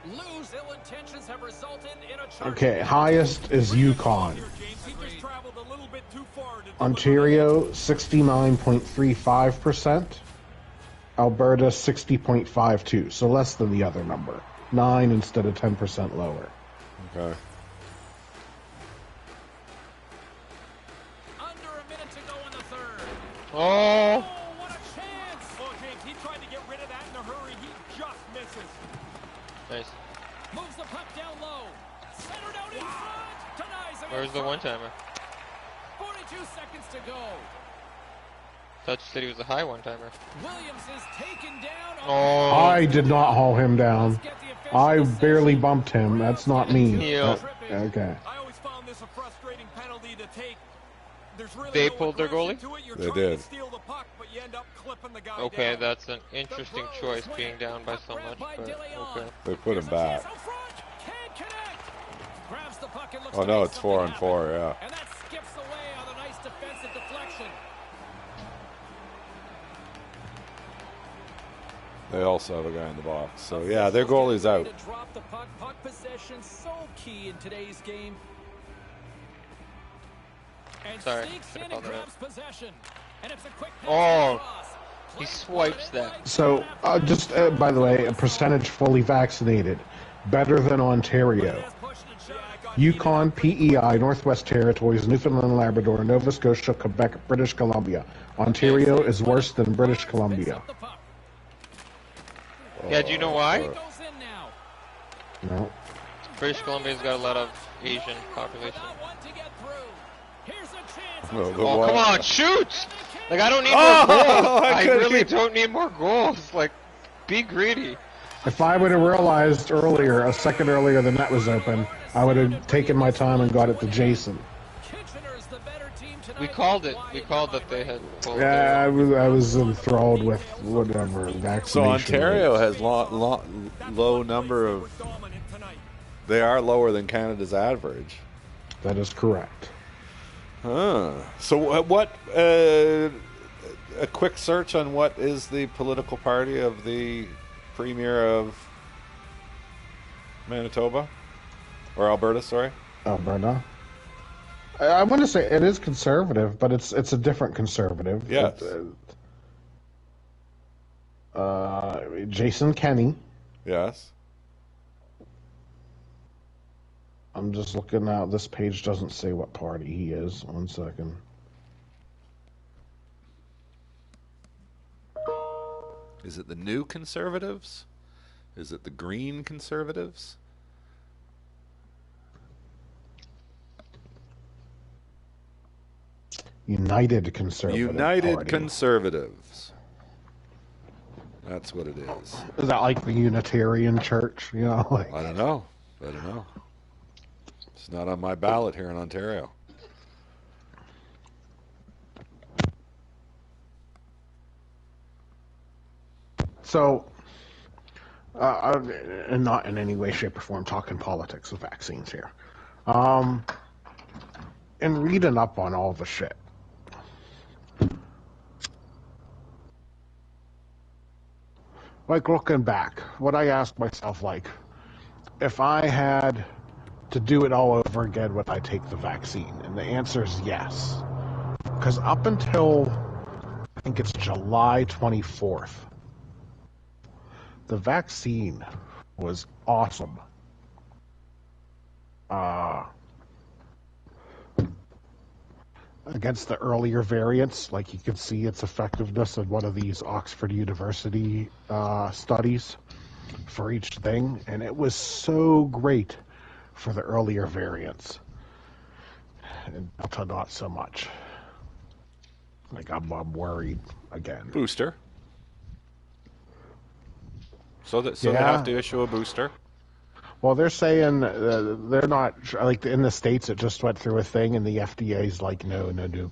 Lou's ill intentions have resulted in a charge. Okay, highest is Yukon. Here, James, he just traveled a little bit too far to Ontario 69.35%. Alberta 60.52, so less than the other number. 9 instead of 10% lower. Okay. Under a minute to go in the third. Oh, Oh, what a chance. Oh, James, he tried to get rid of that in a hurry. He just misses. nice. Moves the puck down low. Centered out in front. Denies him. Where's in the front. one-timer? 42 seconds to go. Thought you said he was a high one-timer. Williams is taken down. Oh. I did not haul him down. Let's get the official I decision. barely bumped him. That's not me. Heel. Okay. I always found this a frustrating penalty to take. There's really They no pulled their aggression goalie? to it. You're They trying did. to steal the puck, but you end up clipping the guy Okay, down. that's an interesting choice, being down by so much, but okay. They put him Here's a back. chance out front. Can't connect. Grabs the puck and looks Oh to no, make it's something 4 on happen. 4. Yeah. And that skips away on a nice defensive deflection. They also have a guy in the box. So yeah, their goalie's out. To drop the puck. Puck possession so key in today's game. And Sorry, sneaks should've in and called that grabs possession. And it's a quick pass Oh, across. he Play swipes put in that. by So, just by the way, a percentage fully vaccinated. Better than Ontario. pushing and shoving. Yukon, PEI, Northwest Territories, Newfoundland and Labrador, Nova Scotia, Quebec, British Columbia. Ontario is worse than British Columbia. Up the puck. Yeah, do you know why? Goes in now. No. British Columbia's got a lot of Asian population. Not one to get through. Here's a chance. No, the Oh, one- come on, shoot! Like, I don't need Oh, more goals. I I couldn't really even- don't need more goals. Like, be greedy. If I would have realized earlier, a second earlier, the net was open, I would have taken my time and got it to Jason. Kitchener's the better team tonight. We called it. We called that they had pulled Yeah, I their... was enthralled with whatever vaccination So Ontario rates. has low number of. They are lower than Canada's average. That is correct. Huh. So what? A quick search on what is the political party of the Premier of Manitoba or Alberta? Sorry, Alberta. I want to say it is conservative, but it's a different conservative. Yes. Jason Kenney. Yes. I'm just looking now. This page doesn't say what party he is. 1 second. Is it the New Conservatives? Is it the Green Conservatives? United Conservative United Party. Conservatives. That's what it is. Is that like the Unitarian Church? You know, like... I don't know. It's not on my ballot here in Ontario. So, and not in any way, shape, or form talking politics with vaccines here. And reading up on all the shit. Like, looking back, what I asked myself, like, if I had to do it all over again, would I take the vaccine? And the answer is yes. Because up until, I think it's July 24th, the vaccine was awesome. Against the earlier variants, like you can see its effectiveness in one of these Oxford University studies for each thing, and it was so great for the earlier variants. And Delta not so much. Like I'm worried again. Booster. So they Yeah. have to issue a booster. Well, they're saying they're not, like in the States, it just went through a thing, and the FDA's like, no,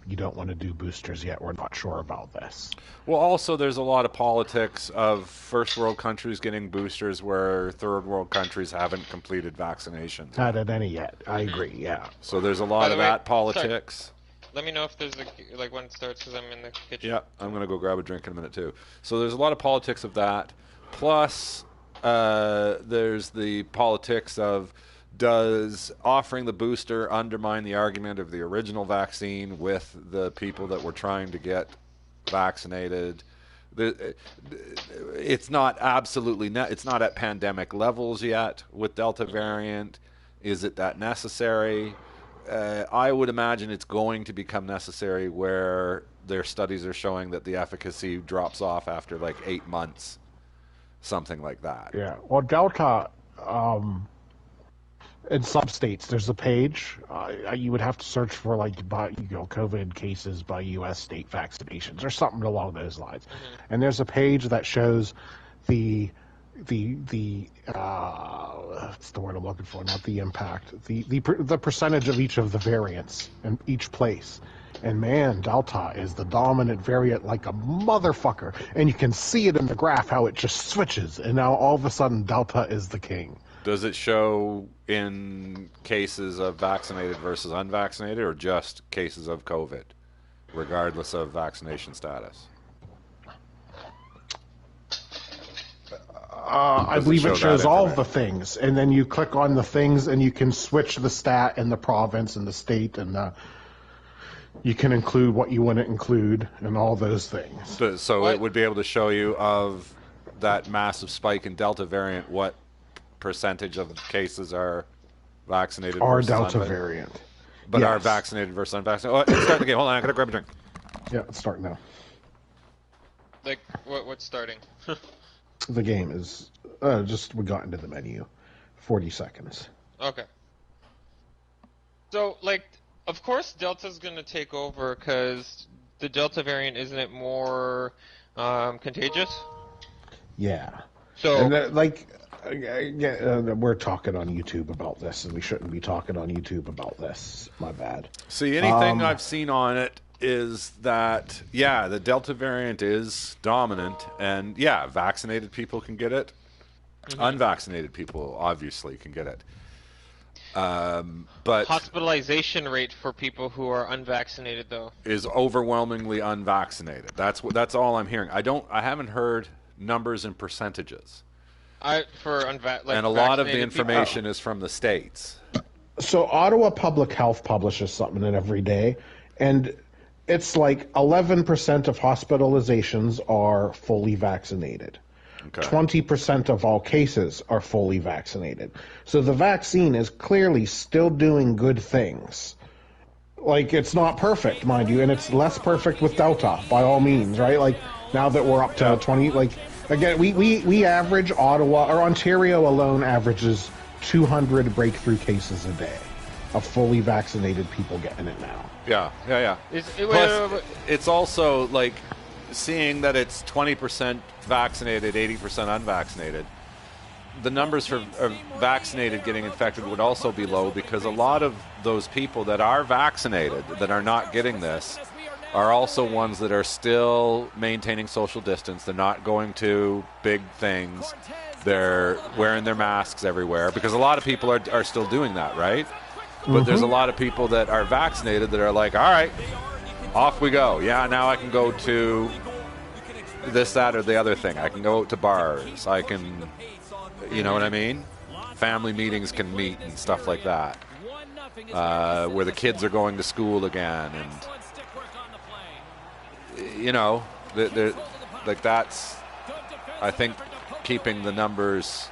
you don't want to do boosters yet. We're not sure about this. Well, also, there's a lot of politics of first world countries getting boosters where third world countries haven't completed vaccinations. Not at any yet. I agree, yeah. So there's a By lot the of way, that politics. Let me know if there's like when it starts, because I'm in the kitchen. Yeah, I'm going to go grab a drink in a minute, too. So there's a lot of politics of that. Plus, there's the politics of, does offering the booster undermine the argument of the original vaccine with the people that were trying to get vaccinated? It's not absolutely it's not at pandemic levels yet with Delta variant. Is it that necessary? I would imagine it's going to become necessary where their studies are showing that the efficacy drops off after like 8 months, something like that. Yeah. Well, Delta, in some states, there's a page. You would have to search for like COVID cases by U.S. state vaccinations or something along those lines. Mm-hmm. And there's a page that shows the what's the word I'm looking for? Not the impact. The percentage of each of the variants in each place. And man, Delta is the dominant variant like a motherfucker. And you can see it in the graph how it just switches. And now all of a sudden Delta is the king. Does it show in cases of vaccinated versus unvaccinated, or just cases of COVID, regardless of vaccination status? I believe it shows all of the things, and then you click on the things, and you can switch the stat and the province and the state, and you can include what you want to include and all those things. So it would be able to show you of that massive spike in Delta variant, what percentage of the cases are vaccinated versus Delta variant. But yes. Are vaccinated versus unvaccinated. Oh, it's starting the game. Hold on, I gotta grab a drink. Yeah, it's starting now. Like, what's starting? The game is we got into the menu. 40 seconds. Okay. So, like, of course Delta's going to take over because the Delta variant, isn't it more contagious? Yeah. So, and we're talking on YouTube about this, and we shouldn't be talking on YouTube about this. My bad. See, anything I've seen on it is that, yeah, the Delta variant is dominant, and yeah, vaccinated people can get it. Unvaccinated people obviously can get it. But Hospitalization rate for people who are unvaccinated, though, is overwhelmingly unvaccinated. That's all I'm hearing. I haven't heard numbers and percentages. and a lot of the information is from the States. So Ottawa Public Health publishes something every day, and it's like 11% of hospitalizations are fully vaccinated. Okay. 20% of all cases are fully vaccinated. So the vaccine is clearly still doing good things. Like, it's not perfect, mind you, and it's less perfect with Delta, by all means, right? Like, now that we're up to 20, like, again, we average Ottawa, or Ontario alone averages 200 breakthrough cases a day of fully vaccinated people getting it now. Yeah. Plus, it's also, like, seeing that it's 20% vaccinated, 80% unvaccinated, the numbers for vaccinated getting infected would also be low, because a lot of those people that are vaccinated that are not getting this are also ones that are still maintaining social distance. They're not going to big things. They're wearing their masks everywhere, because a lot of people are still doing that, right? But there's a lot of people that are vaccinated that are like, all right, off we go. Yeah, now I can go to this, that, or the other thing. I can go out to bars. I can, you know what I mean? Family meetings can meet and stuff like that. Where the kids are going to school again. And, you know, like that's, I think, keeping the numbers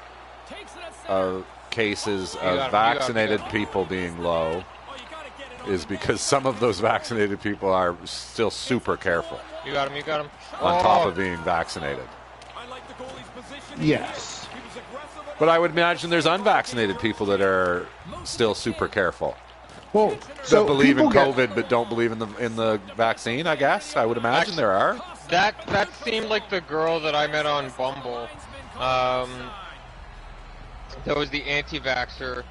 of cases of vaccinated people being low is because some of those vaccinated people are still super careful. You got him. On top of being vaccinated. Yes. But I would imagine there's unvaccinated people that are still super careful. Well, so that believe in COVID but don't believe in the vaccine, I guess. I would imagine there are. That seemed like the girl that I met on Bumble. That was the anti-vaxxer.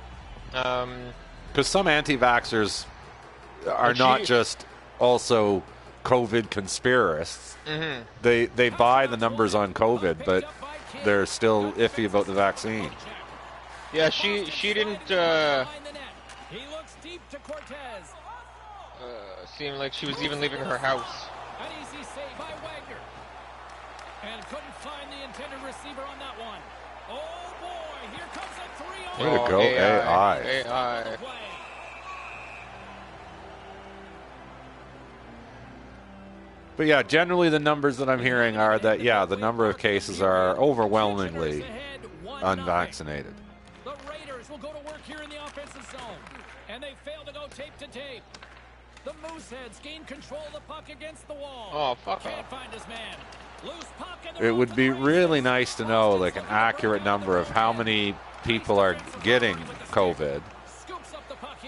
Because some anti-vaxxers are not just also COVID conspiracists. They buy the numbers on COVID, but they're still iffy about the vaccine. Yeah, she didn't seem like she was even leaving her house. An easy save by Wagner. And couldn't find the intended receiver on that one. Oh boy, here comes a 3-0. Way to go, AI. AI. But yeah, generally the numbers that I'm hearing are that, yeah, the number of cases are overwhelmingly unvaccinated. The Raiders will go to work here in the offensive zone. And they fail to go tape to tape. The Mooseheads gain control of the puck against the wall. Oh, fuck Can't off. find his man. Loose puck in It would be really nice to know, like, an accurate number of how many people are getting COVID,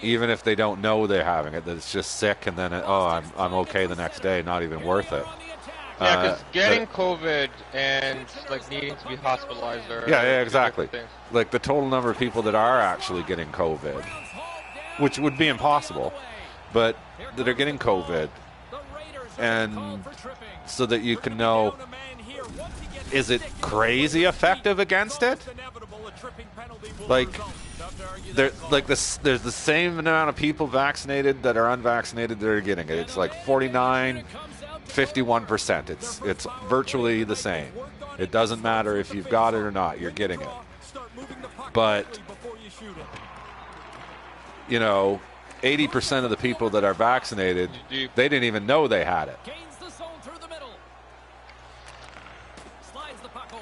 even if they don't know they're having it, that it's just sick, and then, I'm okay the next day, not even worth it. Yeah, because getting COVID and, like, needing to be hospitalized are... Yeah, exactly. Like, the total number of people that are actually getting COVID, which would be impossible, but that are getting COVID, and so that you can know, is it crazy effective against it? Like, there's the same amount of people vaccinated that are unvaccinated that are getting it. It's like 49, 51%. It's virtually the same. It doesn't matter if you've got it or not, you're getting it. But, you know, 80% of the people that are vaccinated, they didn't even know they had it.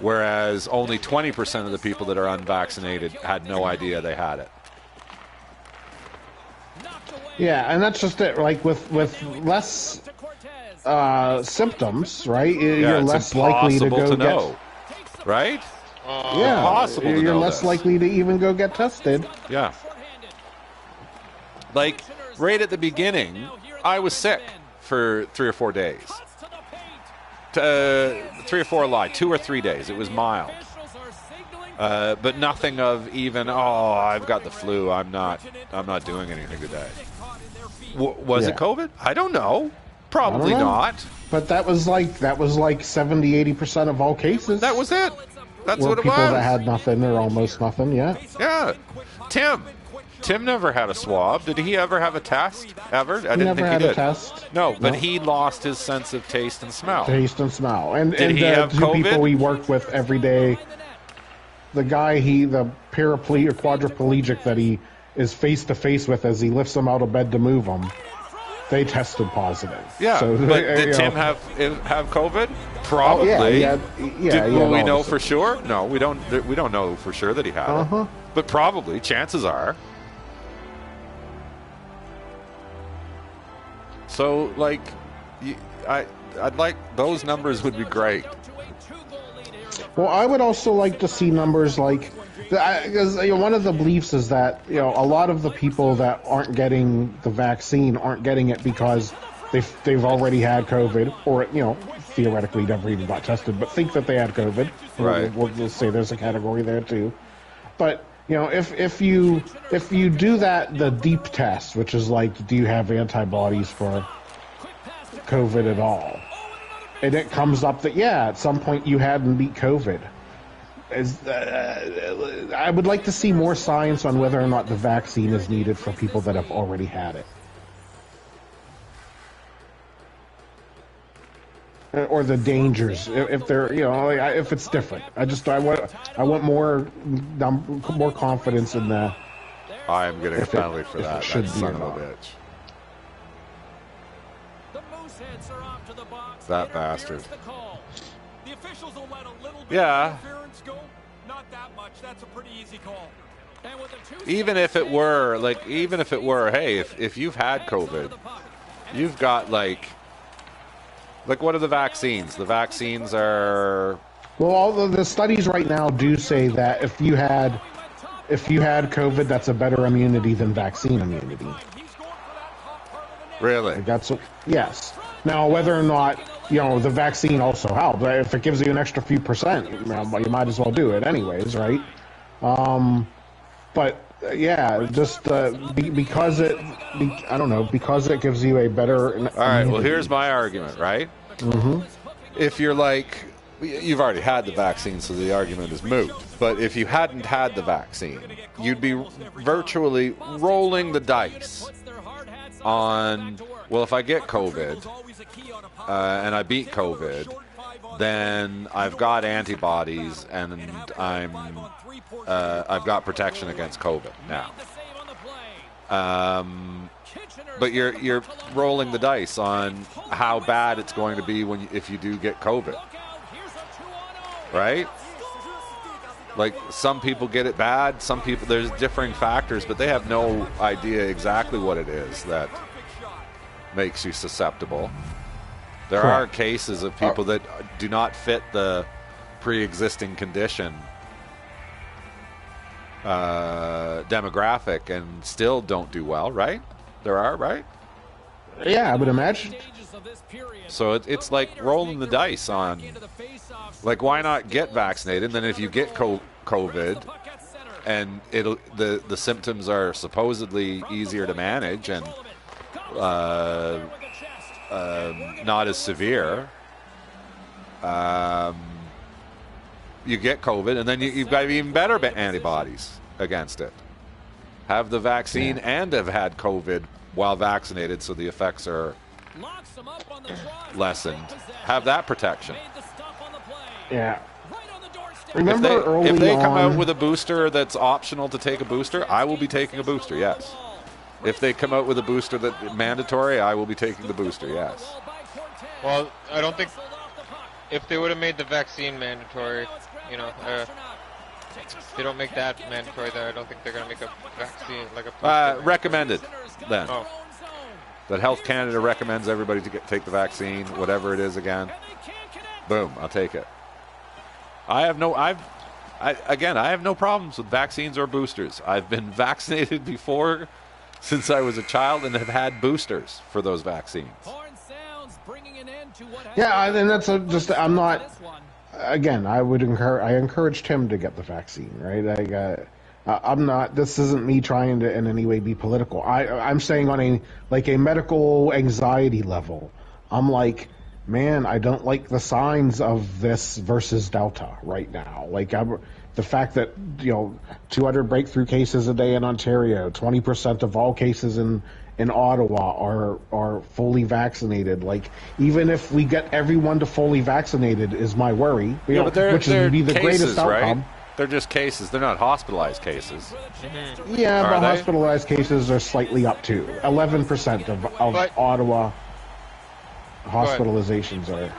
Whereas only 20% of the people that are unvaccinated had no idea they had it. Yeah, and that's just it. Like, with less symptoms, right? You're less likely to go know, right? Yeah, impossible to you're know less this. likely to even go get tested. Yeah. Like, right at the beginning, I was sick for 3 or 4 days. 3 or 4 lie, 2 or 3 days. It was mild. But nothing of even, oh, I've got the flu. I'm not doing anything today. Was it COVID? I don't know. Probably not. But that was like 70-80% of all cases. That was it. That's what it was. People that had nothing or almost nothing. Yeah. Yeah. Tim never had a swab. Did he ever have a test? Ever? I didn't think he did. A test. No, but he lost his sense of taste and smell. And did he have two COVID? People we work with every day. The guy, the quadriplegic that he is face to face with as he lifts him out of bed to move him, they tested positive. Yeah, so, but did Tim have COVID? Probably. Will we know for sure? No, we don't. We don't know for sure that he had it. But probably, chances are. So, like, I'd like those numbers would be great. Well, I would also like to see numbers like, because one of the beliefs is that a lot of the people that aren't getting the vaccine aren't getting it because they've already had COVID, or theoretically never even got tested, but think that they had COVID. Right. We'll say there's a category there too. But if you do that, the deep test, which is like, do you have antibodies for COVID at all? And it comes up that, at some point you had and beat COVID. I would like to see more science on whether or not the vaccine is needed for people that have already had it. Or the dangers, if they're, if it's different. I want more confidence in that. I am getting a penalty for that. Should that be son of a bitch. That bastard. The officials will let a little bit of interference go. Not that much. That's a pretty easy call. Even if it were, hey, if you've had COVID, you've got like what are the vaccines? The vaccines are... Well, all the studies right now do say that if you had COVID, that's a better immunity than vaccine immunity. Really? Yes. Now, whether or not, the vaccine also helps. If it gives you an extra few percent, you might as well do it anyways, right? But, just because because it gives you a better... All right, well, here's my argument, right? Mm-hmm. If you're like... You've already had the vaccine, so the argument is moot. But if you hadn't had the vaccine, you'd be virtually rolling the dice on, well, if I get COVID and I beat COVID, then I've got antibodies and I've got protection against COVID now. But you're rolling the dice on how bad it's going to be if you do get COVID, right? Like, some people get it bad, some people, there's differing factors, but they have no idea exactly what it is that makes you susceptible. There are cases of people that do not fit the pre-existing condition demographic and still don't do well, right? There are, right? Yeah, I would imagine. So it's like rolling the dice on, like, why not get vaccinated? And then if you get COVID, and the symptoms are supposedly easier to manage and not as severe, you get COVID, and then you've got even better antibodies against it. Have the vaccine and have had COVID while vaccinated, so the effects are lessened. Have that protection. Yeah. Remember if they come out with a booster that's optional to take a booster, I will be taking a booster, yes. If they come out with a booster that's mandatory, I will be taking the booster, yes. Well, I don't think if they would have made the vaccine mandatory, if they don't make that mandatory there, I don't think they're going to make a vaccine like a recommended then. Oh. That Health Canada recommends everybody to take the vaccine, whatever it is again. Boom, I'll take it. I have no problems with vaccines or boosters. I've been vaccinated before since I was a child and have had boosters for those vaccines. Yeah, and that's I'm not. again, I encouraged him to get the vaccine, right? I'm not. This isn't me trying to in any way be political. I'm saying on a medical anxiety level. I'm like, man, I don't like the signs of this versus Delta right now. The fact that 200 breakthrough cases a day in Ontario, 20% of all cases in Ottawa are fully vaccinated. Like, even if we get everyone to fully vaccinated, is my worry. But which would be the cases, greatest outcome. Right? They're just cases. They're not hospitalized cases. Yeah, but they? hospitalized cases are slightly up too. 11% of Ottawa hospitalizations are.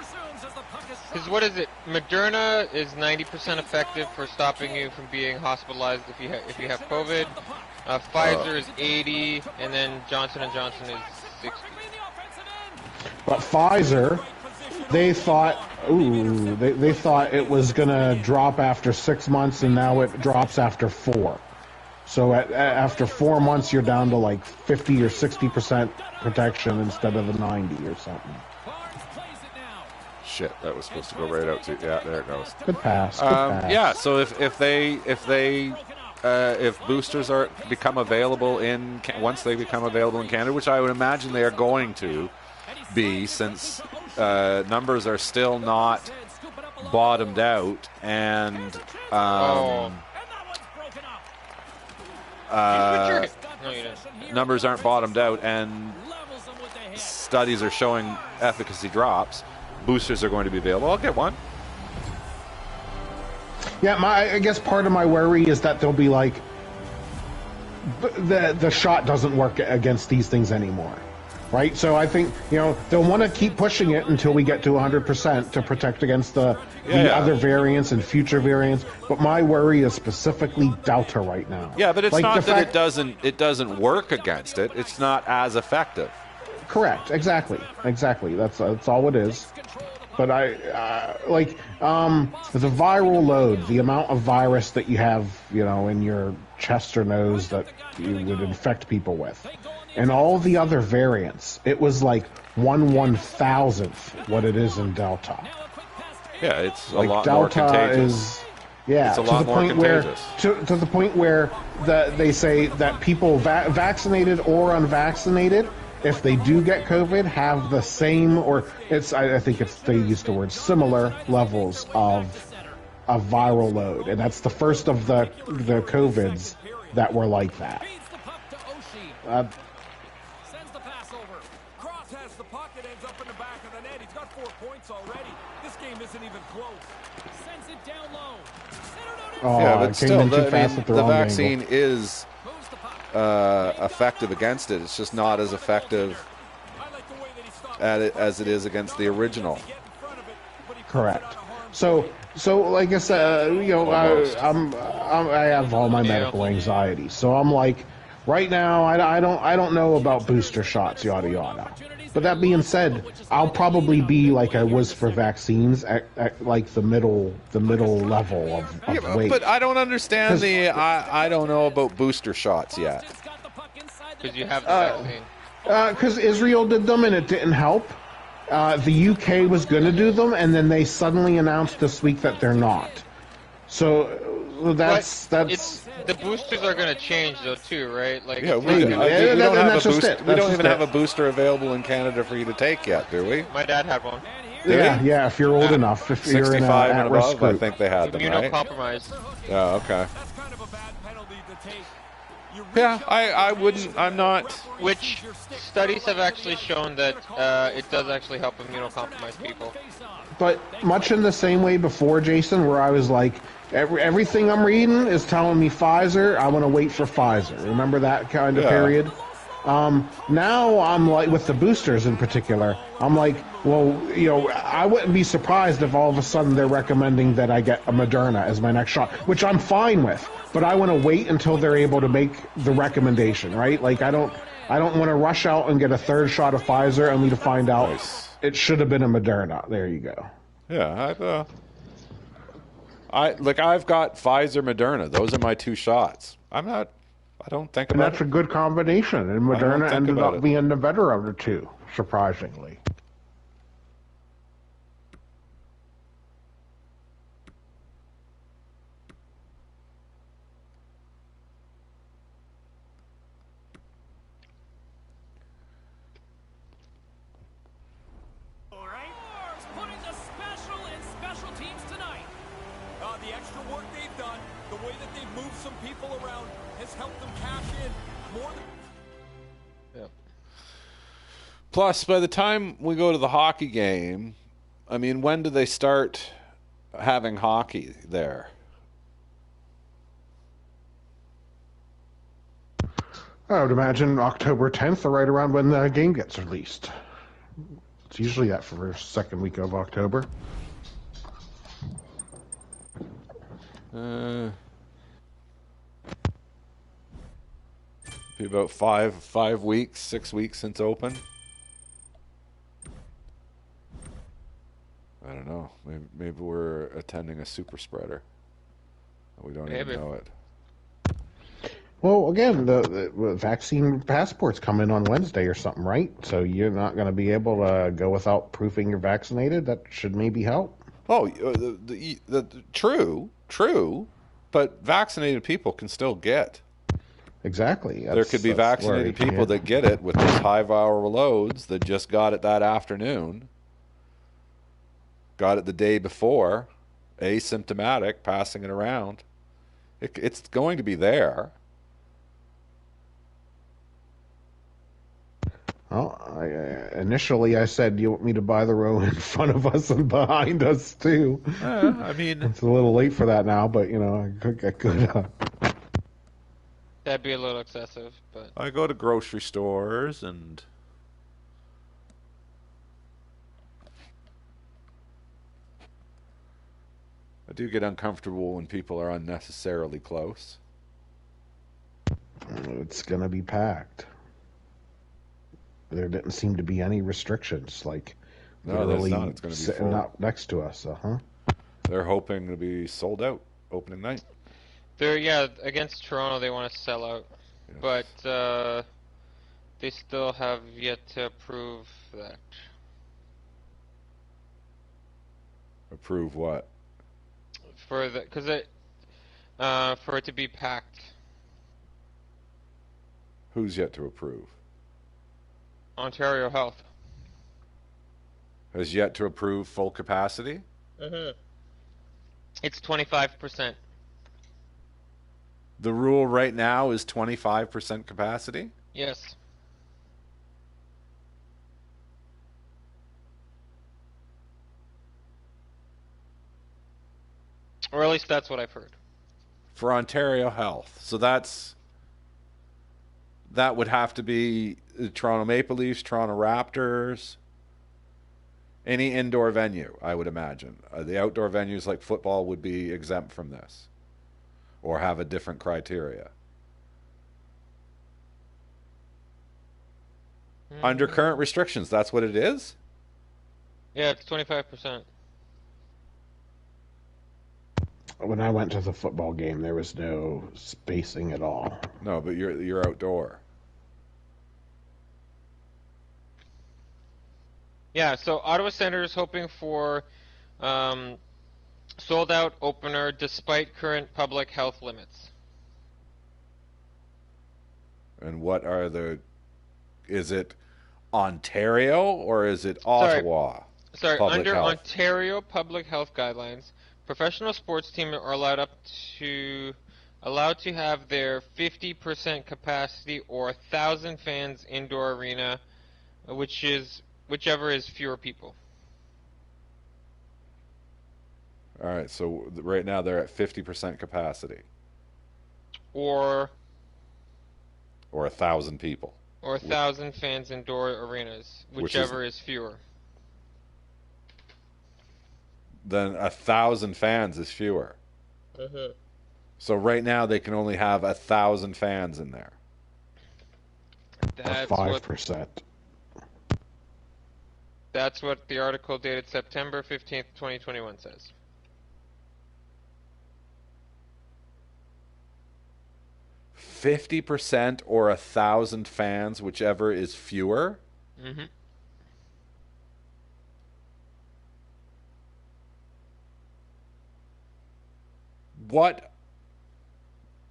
Because what is it? Moderna is 90% effective for stopping you from being hospitalized if you have COVID. Pfizer is 80, and then Johnson & Johnson is 60. But Pfizer, they thought it was going to drop after 6 months, and now it drops after 4. So after 4 months, you're down to like 50 or 60% protection instead of the 90 or something. Shit, that was supposed to go right out to. Yeah, there it goes. Good pass. Good pass. Yeah, so if boosters become available once they become available in Canada, which I would imagine they are going to be, since numbers are still not bottomed out, and numbers aren't bottomed out, and studies are showing efficacy drops. Boosters are going to be available. I'll get one. Yeah, I guess part of my worry is that they'll be like, the shot doesn't work against these things anymore, right? So I think they'll want to keep pushing it until we get to 100% to protect against the other variants and future variants. But my worry is specifically Delta right now. Yeah, but it's not that it doesn't work against it. It's not as effective. Correct. Exactly. That's all it is. But the viral load, the amount of virus that you have, in your chest or nose that you would infect people with, and all the other variants, it was like 1/1000th what it is in Delta. Yeah, it's a lot more contagious. It's a lot more contagious. To the point where they say that people vaccinated or unvaccinated, if they do get COVID, have the same, or I think they use the word similar levels of viral load, and that's the first of the COVIDs that were like that. Sends the pass over. Cross has the puck. It ends up in the back of the net. He's got 4 points already. This game isn't even close. Sends it down low. Yeah, but still, the vaccine angle. is effective against it. It's just not as effective as it is against the original. Correct. So like I said, I have all my medical anxiety. So I'm like, right now, I don't know about booster shots, yada yada. But that being said, I'll probably be like I was for vaccines at like the middle level of weight. But I don't understand I don't know about booster shots yet. Because you have the vaccine. Because Israel did them and it didn't help. The UK was going to do them, and then they suddenly announced this week that they're not. So that's the boosters are going to change though too, right? Like, yeah, we don't even have a booster available in Canada for you to take yet, do we? My dad had one. Yeah, if you're old enough, if you're 65 in and at-risk above, group. I think they had them, right? Immunocompromised. Yeah, okay. That's kind of a bad penalty to take. Yeah, I wouldn't. I'm not. Which studies have actually shown that it does actually help immunocompromised people. But much in the same way before, Jason, where I was like, everything I'm reading is telling me Pfizer. I want to wait for Pfizer. Remember that kind of period? Now I'm like, with the boosters in particular, I'm like, well, I wouldn't be surprised if all of a sudden they're recommending that I get a Moderna as my next shot, which I'm fine with. But I want to wait until they're able to make the recommendation, right? Like, I don't want to rush out and get a third shot of Pfizer only to find out it should have been a Moderna. There you go. Yeah, I've got Pfizer, Moderna. Those are my 2 shots. I don't think about it. And that's a good combination. And Moderna ended up being the better of the 2, surprisingly. the extra work they've done, the way that they've moved some people around, has helped them cash in more than... Yep. Plus, by the time we go to the hockey game, I mean, when do they start having hockey there? I would imagine October 10th, or right around when the game gets released. It's usually that first, second week of October. Be about 5 weeks, 6 weeks since open. I don't know. Maybe we're attending a super spreader. We don't even know it. Well, again, the vaccine passports come in on Wednesday or something, right? So you're not going to be able to go without proving you're vaccinated? That should maybe help. Oh, true, but vaccinated people can still get. Exactly. There could be vaccinated people that get it with those high viral loads that just got it that afternoon, got it the day before, asymptomatic, passing it around. It's going to be there. Well, initially I said, you want me to buy the row in front of us and behind us, too. I mean... It's a little late for that now, but, I could That'd be a little excessive, but... I go to grocery stores and... I do get uncomfortable when people are unnecessarily close. It's going to be packed. There didn't seem to be any restrictions, like no, literally there's not. It's going to be sitting full. up next to us. They're hoping to be sold out opening night. Against Toronto they want to sell out, yes. But they still have yet to approve that. Approve what? For it to be packed. Who's yet to approve? Ontario Health has yet to approve full capacity. It's 25%. The rule right now is 25% capacity? Yes. Or at least that's what I've heard. For Ontario Health. So that would have to be the Toronto Maple Leafs, Toronto Raptors, any indoor venue, I would imagine. The outdoor venues like football would be exempt from this or have a different criteria. Under current restrictions, that's what it is? Yeah, it's 25%. When I went to the football game, there was no spacing at all. No, but you're outdoor. Yeah, so Ottawa Center is hoping for sold-out opener despite current public health limits. And what are is it Ontario or is it Ottawa? Sorry, under health? Ontario public health guidelines, professional sports teams are allowed to have their 50% capacity or 1,000 fans indoor arena, whichever is fewer people. All right, so right now they're at 50% capacity. Or 1,000 people. Or 1,000 fans indoor arenas, whichever is fewer. Then 1,000 fans is fewer. So right now they can only have 1,000 fans in there. That's 5%. That's what the article dated September 15th, 2021 says. %50 or 1,000 fans, whichever is fewer. What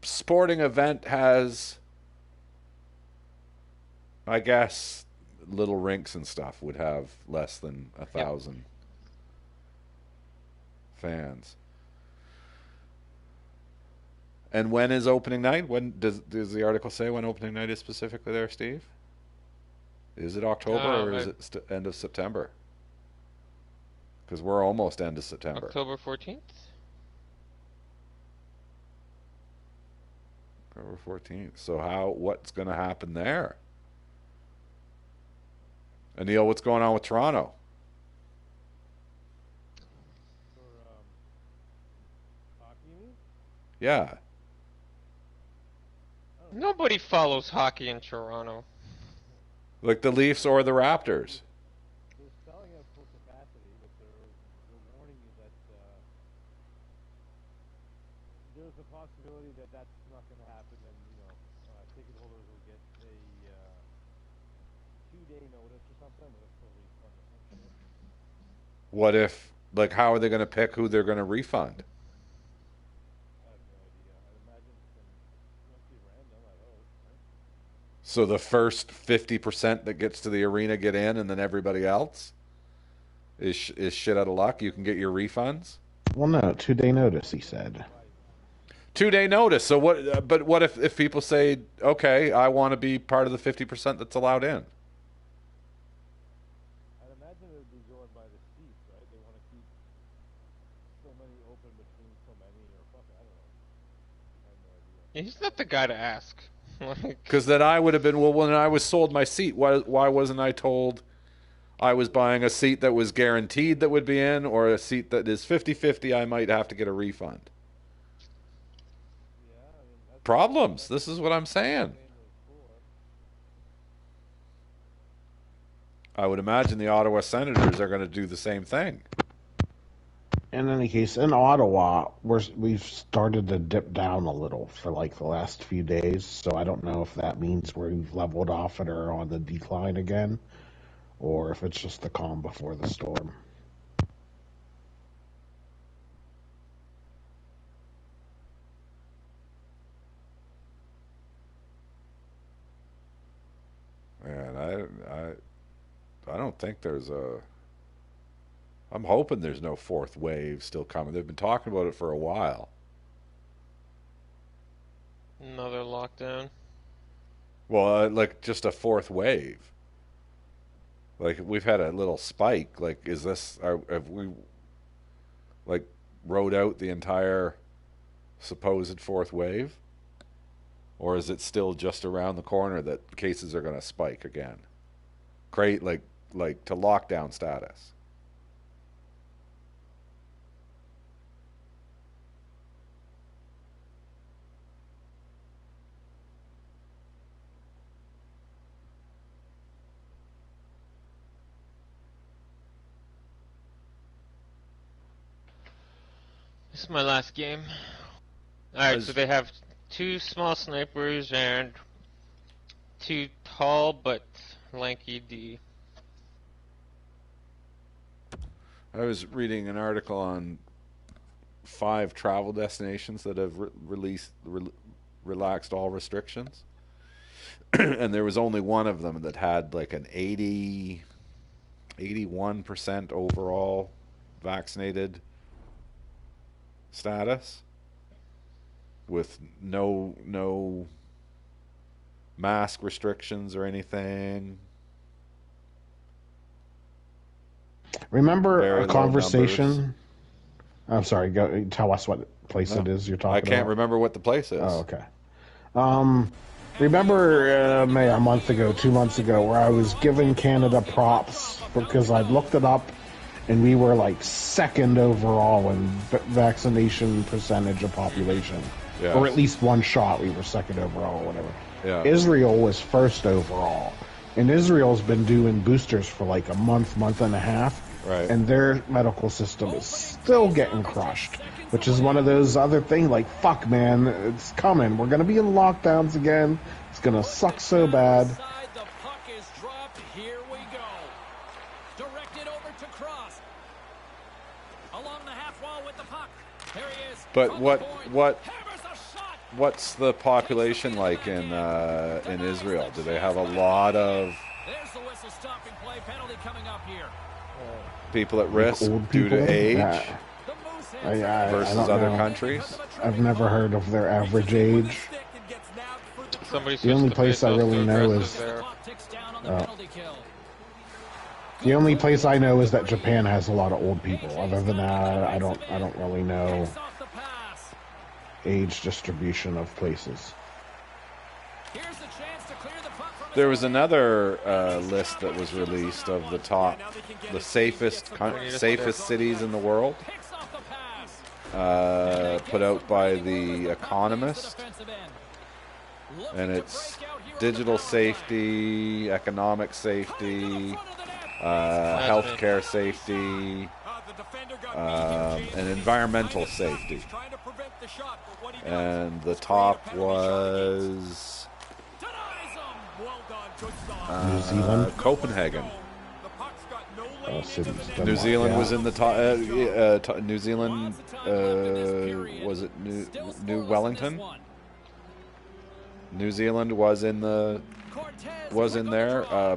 sporting event has, I guess, little rinks and stuff would have less than 1,000 fans? And when is opening night? When does the article say when opening night is specifically there, Steve? Is it October or is it end of September? Because we're almost end of September. October 14th? October 14th. So what's going to happen there? Anil, what's going on with Toronto? For hockey? Yeah. Nobody follows hockey in Toronto. Like the Leafs or the Raptors. They're selling at full capacity, but they're warning you that there's a possibility that that's not going to happen, and ticket holders will get a 2-day notice or something, but it's for a refund or some shit. What if, like, how are they going to pick who they're going to refund? I have no idea. I'd imagine it must be random, I hope, right? So the first 50% that gets to the arena get in, and then everybody else is shit out of luck. You can get your refunds. Well, no, 2-day notice, he said. 2-day notice. So what? But what if people say, okay, I want to be part of the 50% that's allowed in? I'd imagine it would be going by the seats, right? They want to keep so many open between so many, or fucking, I don't know. I have no idea. He's not the guy to ask. Because then I would have been, well, when I was sold my seat, why wasn't I told I was buying a seat that was guaranteed that would be in, or a seat that is 50-50, I might have to get a refund? Yeah, I mean, that's Problems. This is what I'm saying. I would imagine the Ottawa Senators are going to do the same thing. In any case, in Ottawa, we've started to dip down a little for like the last few days, so I don't know if that means we've leveled off and are on the decline again, or if it's just the calm before the storm. Man, I don't think there's a... I'm hoping there's no fourth wave still coming. They've been talking about it for a while. Another lockdown. Well, like just a fourth wave. Like we've had a little spike. Like, have we like rode out the entire supposed fourth wave, or is it still just around the corner that cases are going to spike again? Create like to lockdown status. This is my last game. Alright, so they have 2 small snipers and 2 tall but lanky D. I was reading an article on 5 travel destinations that have relaxed all restrictions. And there was only one of them that had like an 81% overall vaccinated status with no mask restrictions or anything. Remember Very a conversation? numbers. I'm sorry, go tell us what place it is you're talking about. I can't remember what the place is. Oh, okay. Remember maybe a month ago, 2 months ago, where I was giving Canada props because I'd looked it up and we were like second overall in vaccination percentage of population. Yes. Or at least one shot, we were second overall or whatever. Yeah. Israel was first overall. And Israel's been doing boosters for like a month and a half. Right. And their medical system is still getting crushed. Which is one of those other things like, fuck, man, it's coming. We're going to be in lockdowns again. It's going to suck so bad. The puck is dropped. Here we go. Directed over to Cross. Along the half wall with the puck. There he is. But what's the population like in Israel? Do they have a lot of There's the whistle stopping play. Penalty coming up here. people at risk Old due people? to age? Yeah. The Moose I versus don't other know. countries? I've never heard of their average age. Somebody The only place I really know is the only place I know is that Japan has a lot of old people. Other than that, I don't really know age distribution of places. There was another list that was released of the safest cities in the world, put out by The Economist, and it's digital safety, economic safety, healthcare safety, and environmental safety. And the top was New Zealand, Copenhagen. cities. New Denmark, Zealand yeah. was in the top. New Zealand was it New Wellington? New Zealand was in there.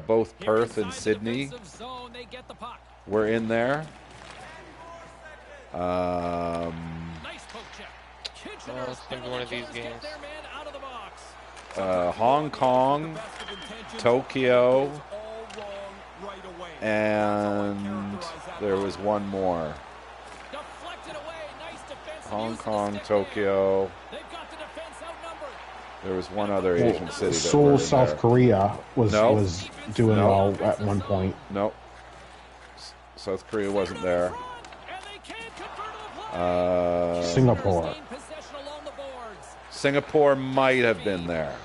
Both Perth and Sydney were in there. It's gonna be one of these games. Hong Kong, Tokyo, and there was one more. Hong Kong, Tokyo. There was one other Asian city. Seoul, South Korea was doing well at one point. Nope. South Korea wasn't there. Singapore might have been there.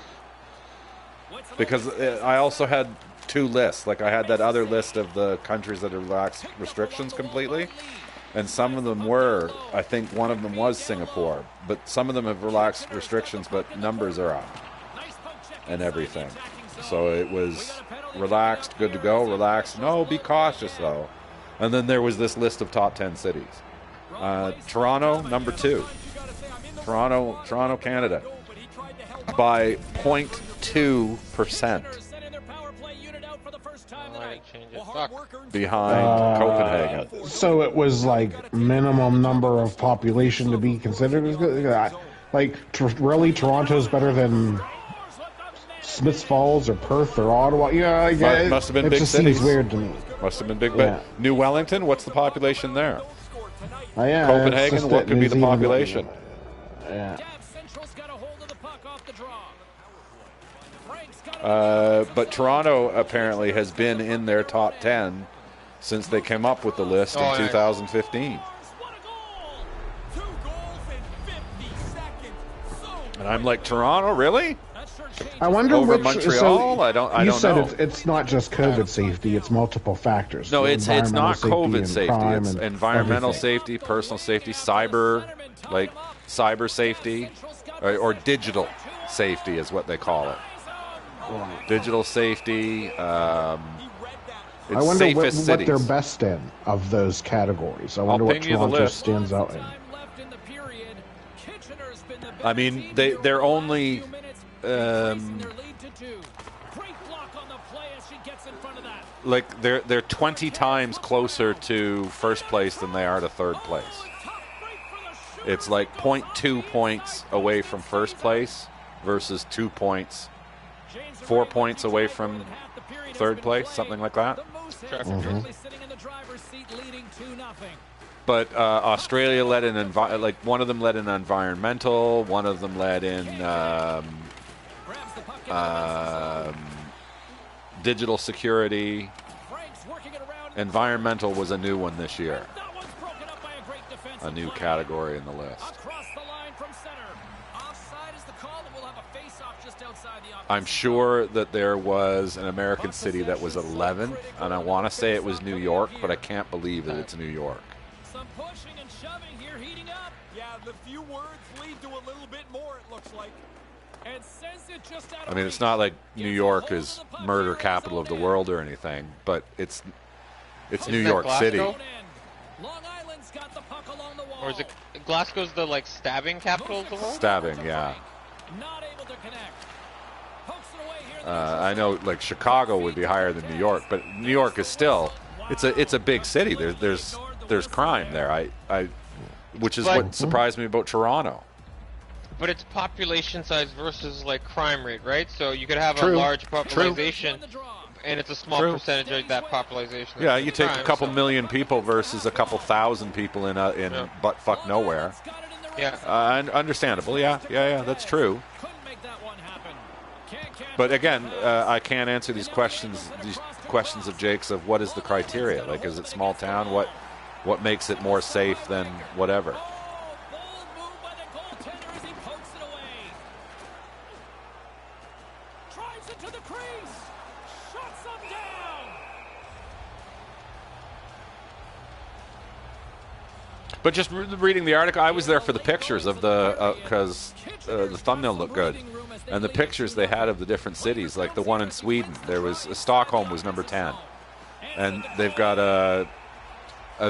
Because I also had two lists. Like I had that other list of the countries that relaxed restrictions completely. And some of them were, I think one of them was Singapore. But some of them have relaxed restrictions, but numbers are up. And everything. So it was relaxed, good to go, relaxed. No, be cautious though. And then there was this list of top 10 cities. Toronto, number 2. Toronto, Canada. By 0.2%. Behind Copenhagen. So it was like minimum number of population to be considered as good. Like really, Toronto's better than Smiths Falls or Perth or Ottawa. Yeah, it must have been big just cities. Seems weird to me. Must have been big. Yeah. But New Wellington, what's the population there? Yeah, Copenhagen, what could be the population? Yeah. But Toronto apparently has been in their top 10 since they came up with the list in 2015. And I'm like, Toronto, really? I wonder over which Montreal. So I don't you know. said it's not just COVID safety; it's multiple factors. No, So it's not COVID safety. crime It's and environmental everything. safety, personal safety, cyber safety, or digital safety is what they call it. Digital safety. It's I wonder what cities. they're best in of those categories. I wonder what ping you the Toronto list. stands out in. I mean, they're only. Like they're 20 times closer to first place than they are to third place. It's like 0.2 points away from first place versus 2 points, 4 points away from third place, something like that. But Australia led in one of them led in environmental, one of them led in digital security. Environmental was a new one this year. A new category in the list. I'm sure that there was an American city that was 11th, and I want to say it was New York, but I can't believe that it's New York. Some pushing and shoving here heating up. Yeah, the few words lead to a little bit more, it looks like. And sends it just out of I mean, it's not like New York is murder capital of the world or anything, but it's New York City. Long Island's got the puck along the wall. Or is it Glasgow's the stabbing capital of the world? Stabbing, yeah. Not able to connect. Pokes it away here. I know, like Chicago would be higher than New York, but New York is still it's a big city. There's crime there. which is But- what surprised me about Toronto. But it's population size versus like crime rate, right? So you could have True. a large population, and it's a small True. percentage of that population. Yeah, that's you take a crime, couple so- million people versus a couple thousand people in Yeah. butt-fuck nowhere. Yeah. And understandable, yeah, that's true. But again, I can't answer these questions of Jake's of what is the criteria. Like, is it small town? What makes it more safe than whatever? But just reading the article, I was there for the pictures of because the thumbnail looked good, and the pictures they had of the different cities, like the one in Sweden. There was Stockholm was number 10, and they've got a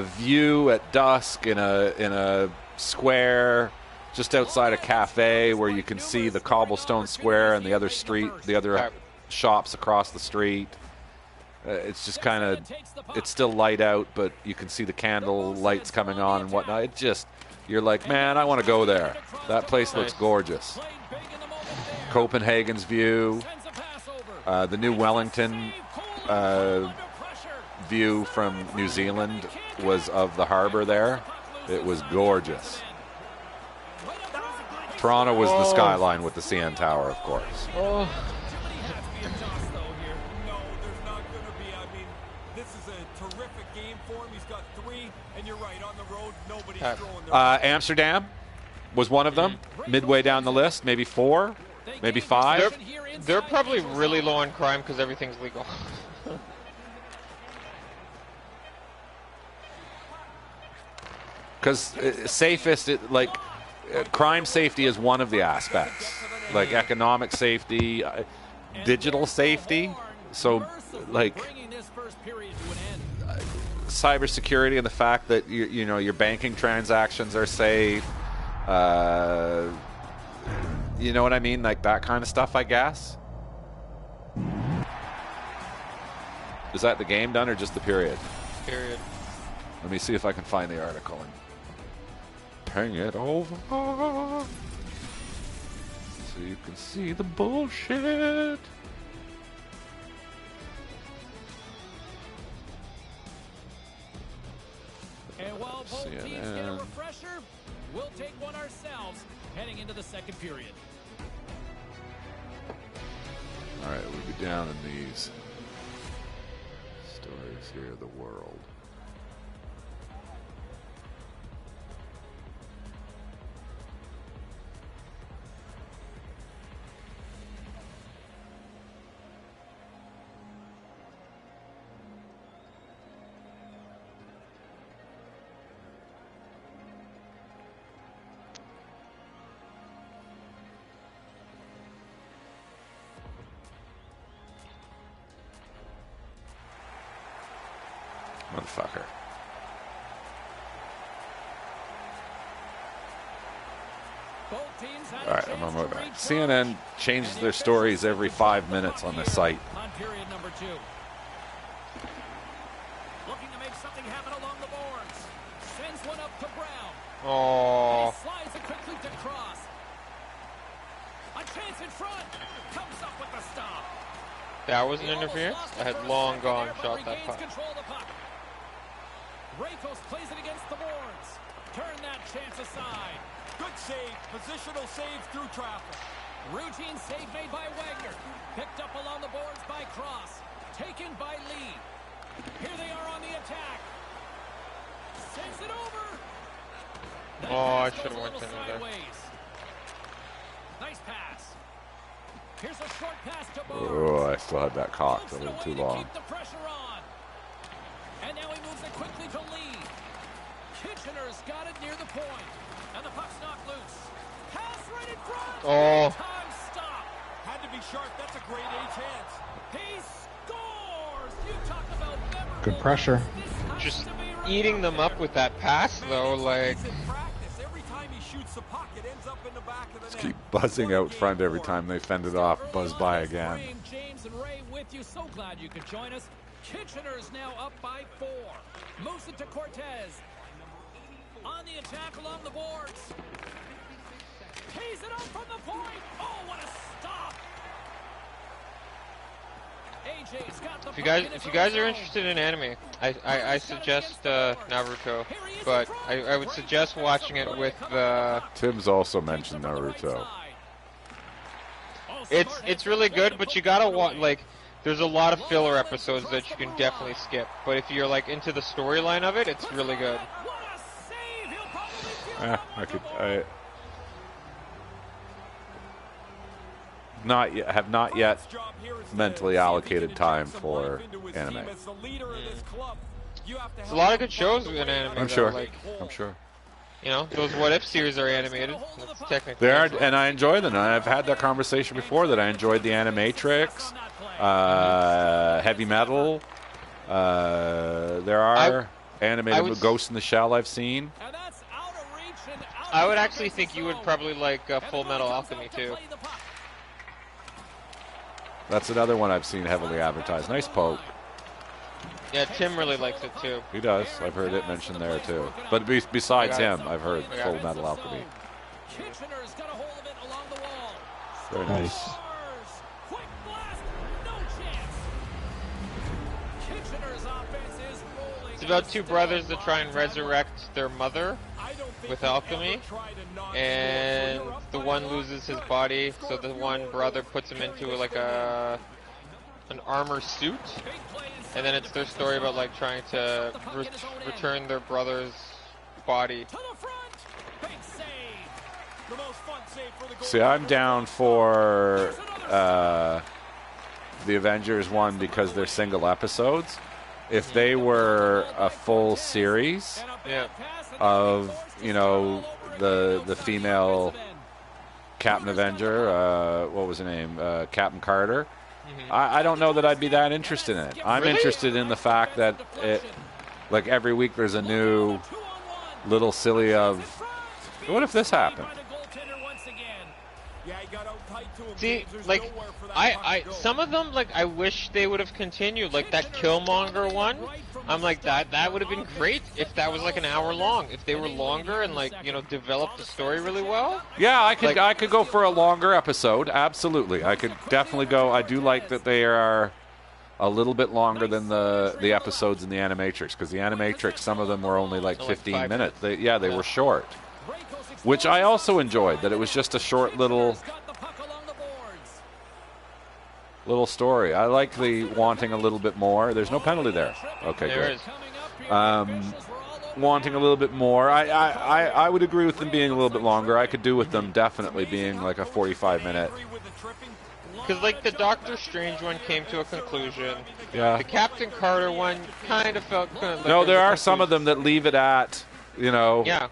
view at dusk in a square just outside a cafe where you can see the cobblestone square and the other shops across the street. It's just kind of, it's still light out, but you can see the candle lights coming on and whatnot. It just, you're like, man, I want to go there. That place looks gorgeous. Copenhagen's view, the new Wellington view from New Zealand was of the harbor there. It was gorgeous. Toronto was the skyline with the CN Tower, of course. Oh. Amsterdam was one of them, midway down the list, maybe 4, maybe 5. They're probably really low on crime because everything's legal. Because safest, crime safety is one of the aspects, like economic safety, digital safety. So, like, cybersecurity and the fact that your banking transactions are safe. You know what I mean? Like that kind of stuff, I guess. Is that the game done or just the period? Period. Let me see if I can find the article and ping it over so you can see the bullshit. And while both teams get a CNN. refresher, we'll take one ourselves heading into the second period. All right, we'll be down in these stories here, the world. Motherfucker. Both teams had All right, I'm on my back. CNN changes their stories every 5 minutes on the site. On period number 2. Looking to make something happen along the boards. Sends one up to Brown. Oh. He slides it quickly to Cross. A chance in front. Comes up with the stop. That was an interference? I had long gone shot that puck. Rakos plays it against the boards. Turn that chance aside. Good save. Positional save through traffic. Routine save made by Wagner. Picked up along the boards by Cross. Taken by Lee. Here they are on the attack. Sends it over. That Oh, I pass should have goes a went little into there. sideways. Nice pass. Here's a short pass to Barnes. Oh, I still had that cocked a Moves it little too away to long. keep the pressure on. And now he moves it quickly to Lee. Kitchener's got it near the point. And the puck's knocked loose. Pass right in front. Oh. Time stop. Had to be sharp. That's a grade A chance. He scores. You talk about memorable. Good pressure. This has Just to be eating them up with that pass, though, like... He's in practice. Every time he shoots the puck, it ends up in the back of the net. Keep buzzing out front every time they fend it off. Buzz by again. Frame, James and Ray with you. So glad you could join us. Kitchener's now up by 4. Moves it to Cortez. On the attack along the boards. Pays it up from the point. Oh, what a stop. AJ's got the If you guys are interested in anime, I suggest Naruto, but I would suggest watching it with the. Tim's also mentioned Naruto. It's really good, but you gotta watch like. There's a lot of filler episodes that you can definitely skip, but if you're like into the storyline of it, it's really good. Have not yet mentally allocated time for anime. There's a lot of good shows in anime. I'm sure. Like, I'm sure. you know, those What If series are animated. That's technically. They are, and I enjoy them. I've had that conversation before that I enjoyed the Animatrix, Heavy Metal. There are animated with Ghost in the Shell I've seen. I would actually think you would probably like Full Metal Alchemy too. That's another one I've seen heavily advertised. Nice poke. Yeah, Tim really likes it too. He does. I've heard it mentioned there too. But besides him, I've heard Full Metal Alchemy. Very nice. It's about two brothers that try and resurrect their mother with alchemy, and the one loses his body, so the one brother puts him into like an armor suit, and then it's their story about like trying to return their brother's body. See, I'm down for the Avengers one because they're single episodes. If they were a full series of, you know, the female Captain Avenger, what was her name, Captain Carter, I don't know that I'd be that interested in it. I'm interested in the fact that it, like every week there's a new little silly of, what if this happened? See, like, I some of them, like, I wish they would have continued. Like, that Killmonger one, I'm like, that would have been great if that was, like, an hour long. If they were longer and, like, you know, developed the story really well. Yeah, I could go for a longer episode, absolutely. I could definitely go. I do like that they are a little bit longer than the episodes in the Animatrix, because the Animatrix, some of them were only, like, 15 minutes. They were short. Which I also enjoyed, that it was just a short little story. I like the wanting a little bit more. There's no penalty there. Okay, there good. Wanting a little bit more. I would agree with them being a little bit longer. I could do with them definitely being like a 45-minute. Because, like, the Doctor Strange one came to a conclusion. Yeah. The Captain Carter one kind of felt... Like no, there are some of them that leave it at, you know... Yeah.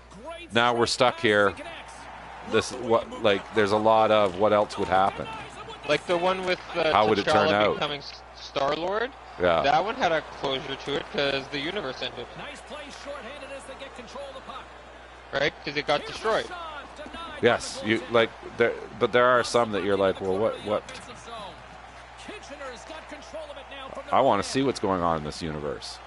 Now we're stuck here. There's a lot of what else would happen. Like the one with how would it turn out? Becoming Star-Lord. Yeah. That one had a closure to it because the universe ended. Nice play, short-handed as they get control of the puck. Right? Because it got destroyed. Yes, you like there, but there are some that you're like, well, what? I want to see what's going on in this universe.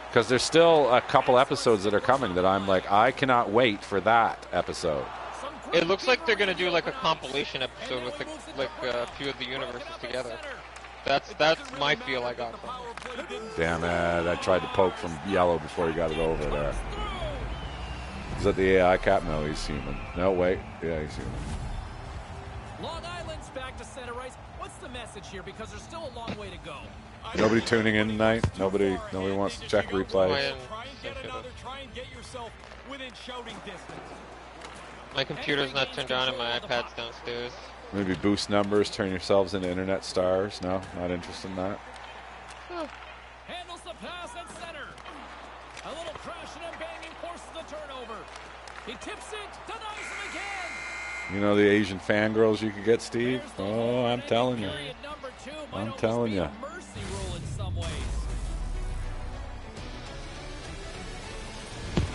Because there's still a couple episodes that are coming that I'm like, I cannot wait for that episode. It looks like they're going to do like a compilation episode with a few of the universes together. That's my feel I got from it. Damn it, I tried to poke from yellow before he got it over there. Is that the AI cap? No, he's human. No, wait. Yeah, he's human. Long Island's back to center ice. What's the message here? Because there's still a long way to go. Nobody tuning in tonight? Nobody wants to check replays? My computer's not turned on and my iPad's downstairs. Maybe boost numbers, turn yourselves into internet stars? No? Not interested in that? Handles the pass at center. A little crashing and banging forces the turnover. He tips it, denies him again. You know the Asian fangirls you could get, Steve? Oh, I'm telling you. I'm telling you.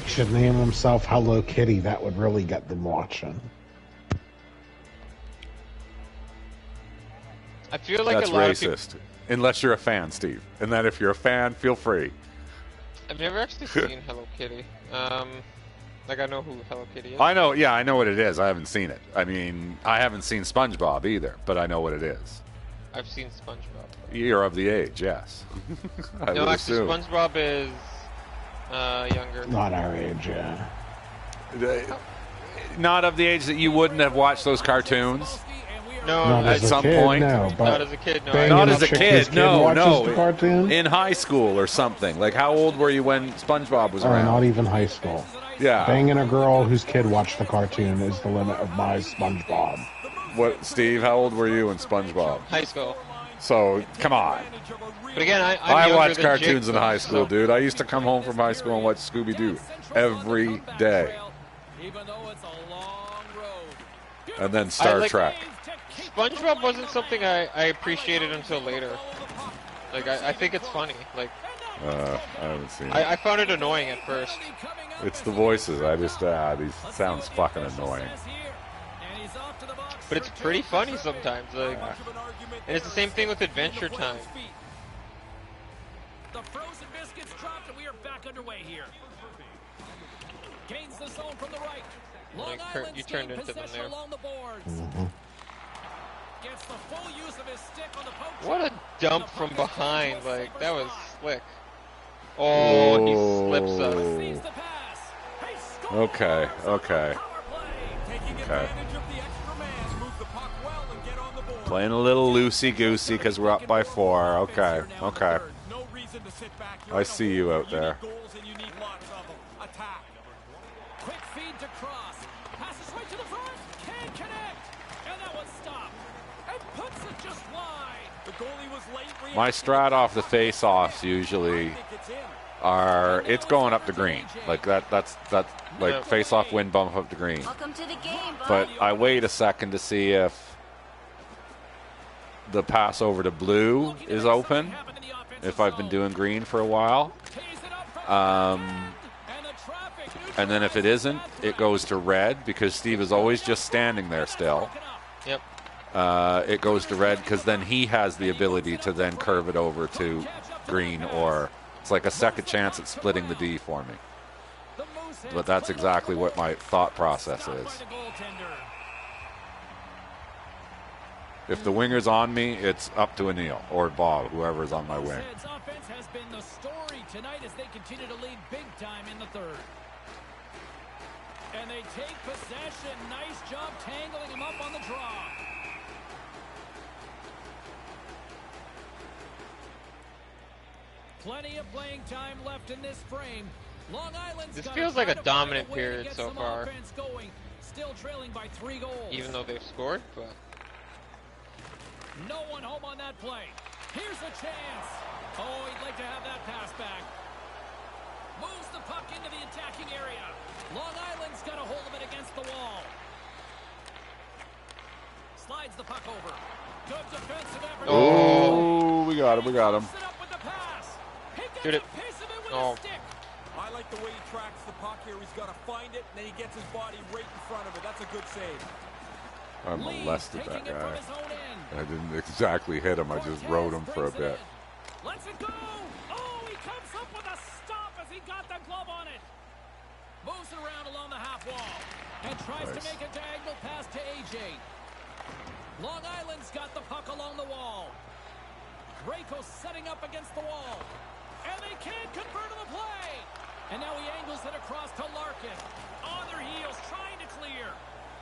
Should name himself Hello Kitty. That would really get them watching. I feel like that's a lot racist. Unless you're a fan, Steve. And that if you're a fan, feel free. I've never actually seen Hello Kitty. Like, I know who Hello Kitty is. I know, yeah, I know what it is. I haven't seen it. I mean, I haven't seen SpongeBob either, but I know what it is. I've seen SpongeBob. You're of the age, yes. I No, would actually, assume. SpongeBob is younger. Not our age, yeah. Not of the age that you wouldn't have watched those cartoons. No, Not at as a some kid, point. no. But not as a kid. No, Banging Not a as a chick kid, whose kid no, watches no. the cartoon? In high school or something. Like, how old were you when SpongeBob was Or around? not even high school. Yeah. Banging a girl whose kid watched the cartoon is the limit of my SpongeBob. What, Steve? How old were you in SpongeBob? high school. So, come on. But again, I'm I younger watched than cartoons Jake, in high school, so- dude. I used to come home from high school and watch Scooby-Doo every day. Even though it's a long road. And then Star Trek. SpongeBob wasn't something I appreciated until later. Like, I think it's funny. Like, I haven't seen it. I found it annoying at first. It's the voices. I just, these sounds fucking annoying. But it's pretty funny sometimes. Like, and it's the same thing with Adventure Time. The frozen biscuits dropped and we are back underway here. Gains the zone from the right. Long Like, Island's you turned gained into them possession there. along the boards. Gets the full use of his stick on the poach. What a dump from behind. Like, that was slick. Oh, he slips us. Receives the pass. He scores. Okay, okay. Power play. Taking Okay. advantage of the extra man, move the puck well and get on the board. Playing a little loosey-goosey because we're up by 4. Okay, okay. No reason to sit back. I see you out You there. need goals and you need lots of them. Attack. Quick feed to Cross. Passes right to the front. Can't connect. And that one stopped. And puts it just wide. The goalie was late. My strat off the face-offs usually are, it's going up the green. Like, that's like face-off win bump up the green. Welcome to the game, But I wait a second to see if the pass over to blue is open, if I've been doing green for a while. And then if it isn't, it goes to red because Steve is always just standing there still. Yep. It goes to red because then he has the ability to then curve it over to green, or it's like a second chance at splitting the D for me. But that's exactly what my thought process is. If the winger's on me, it's up to Anil or Bob, whoever's on my wing. Moosehead's offense has been the story tonight as they continue to lead big time in the third. And they take possession. Nice job tangling him up on the draw. Plenty of playing time left in this frame. Long Island's This gotta feels try like a to find dominant way to period get so some far. offense going. Still trailing by 3 goals. Even though they've scored, but No one home on that play. Here's a chance. Oh, he'd like to have that pass back. Moves the puck into the attacking area. Long Island's got a hold of it against the wall. Slides the puck over. Good defensive effort. Oh, we got him, we got him. Set up with the pass. He gets Shoot a it. piece of it with Oh. a stick. I like the way he tracks the puck here. He's got to find it, and then he gets his body right in front of it. That's a good save. I Lee molested taking that it from guy. his own end. I didn't exactly hit him, I just rode him for a bit. Let's it go. Oh, he comes up with a stop as he got the glove on it. Moves it around along the half wall and tries to Nice. make a diagonal pass to AJ. Long Island's got the puck along the wall. Rako setting up against the wall. And they can't convert on the play. And now he angles it across to Larkin. On their heels, trying to clear.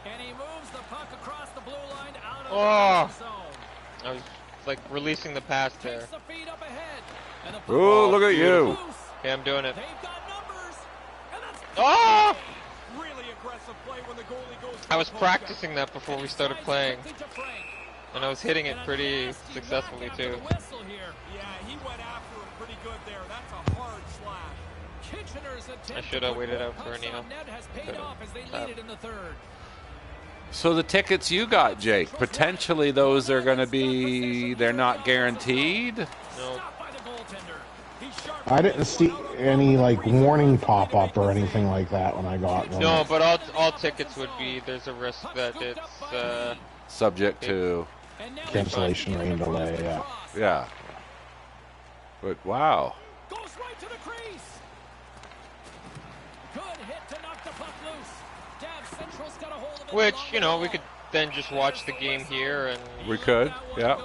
And he moves the puck across the blue line out of the offensive zone. I was like releasing the pass there. Takes the feed up ahead. And the puck Oh, look at you. loose. Okay, I'm doing it. They've got numbers. And that's Oh! Really aggressive play when the goalie goes. I was practicing that before we started playing, quickly to Frank. and I was hitting it pretty successfully Back after too. the whistle here. Yeah, he went after him pretty good there. That's a hard slash. Kitchener's attempt I should to have put waited more out for pucks Neil. on net has paid Could've off as they tapped. lead it in the third. So the tickets you got, Jake, potentially those are going to be, they're not guaranteed? No, Stopped by the goaltender. He's sharp. I didn't see any like warning pop up or anything like that when I got them. no, but all tickets would be. There's a risk that it's Subject to, And now Cancellation, rain delay, yeah. yeah. But wow. goes right to the crease. Good Which, you know, we could then just watch the game here and... We could, yeah.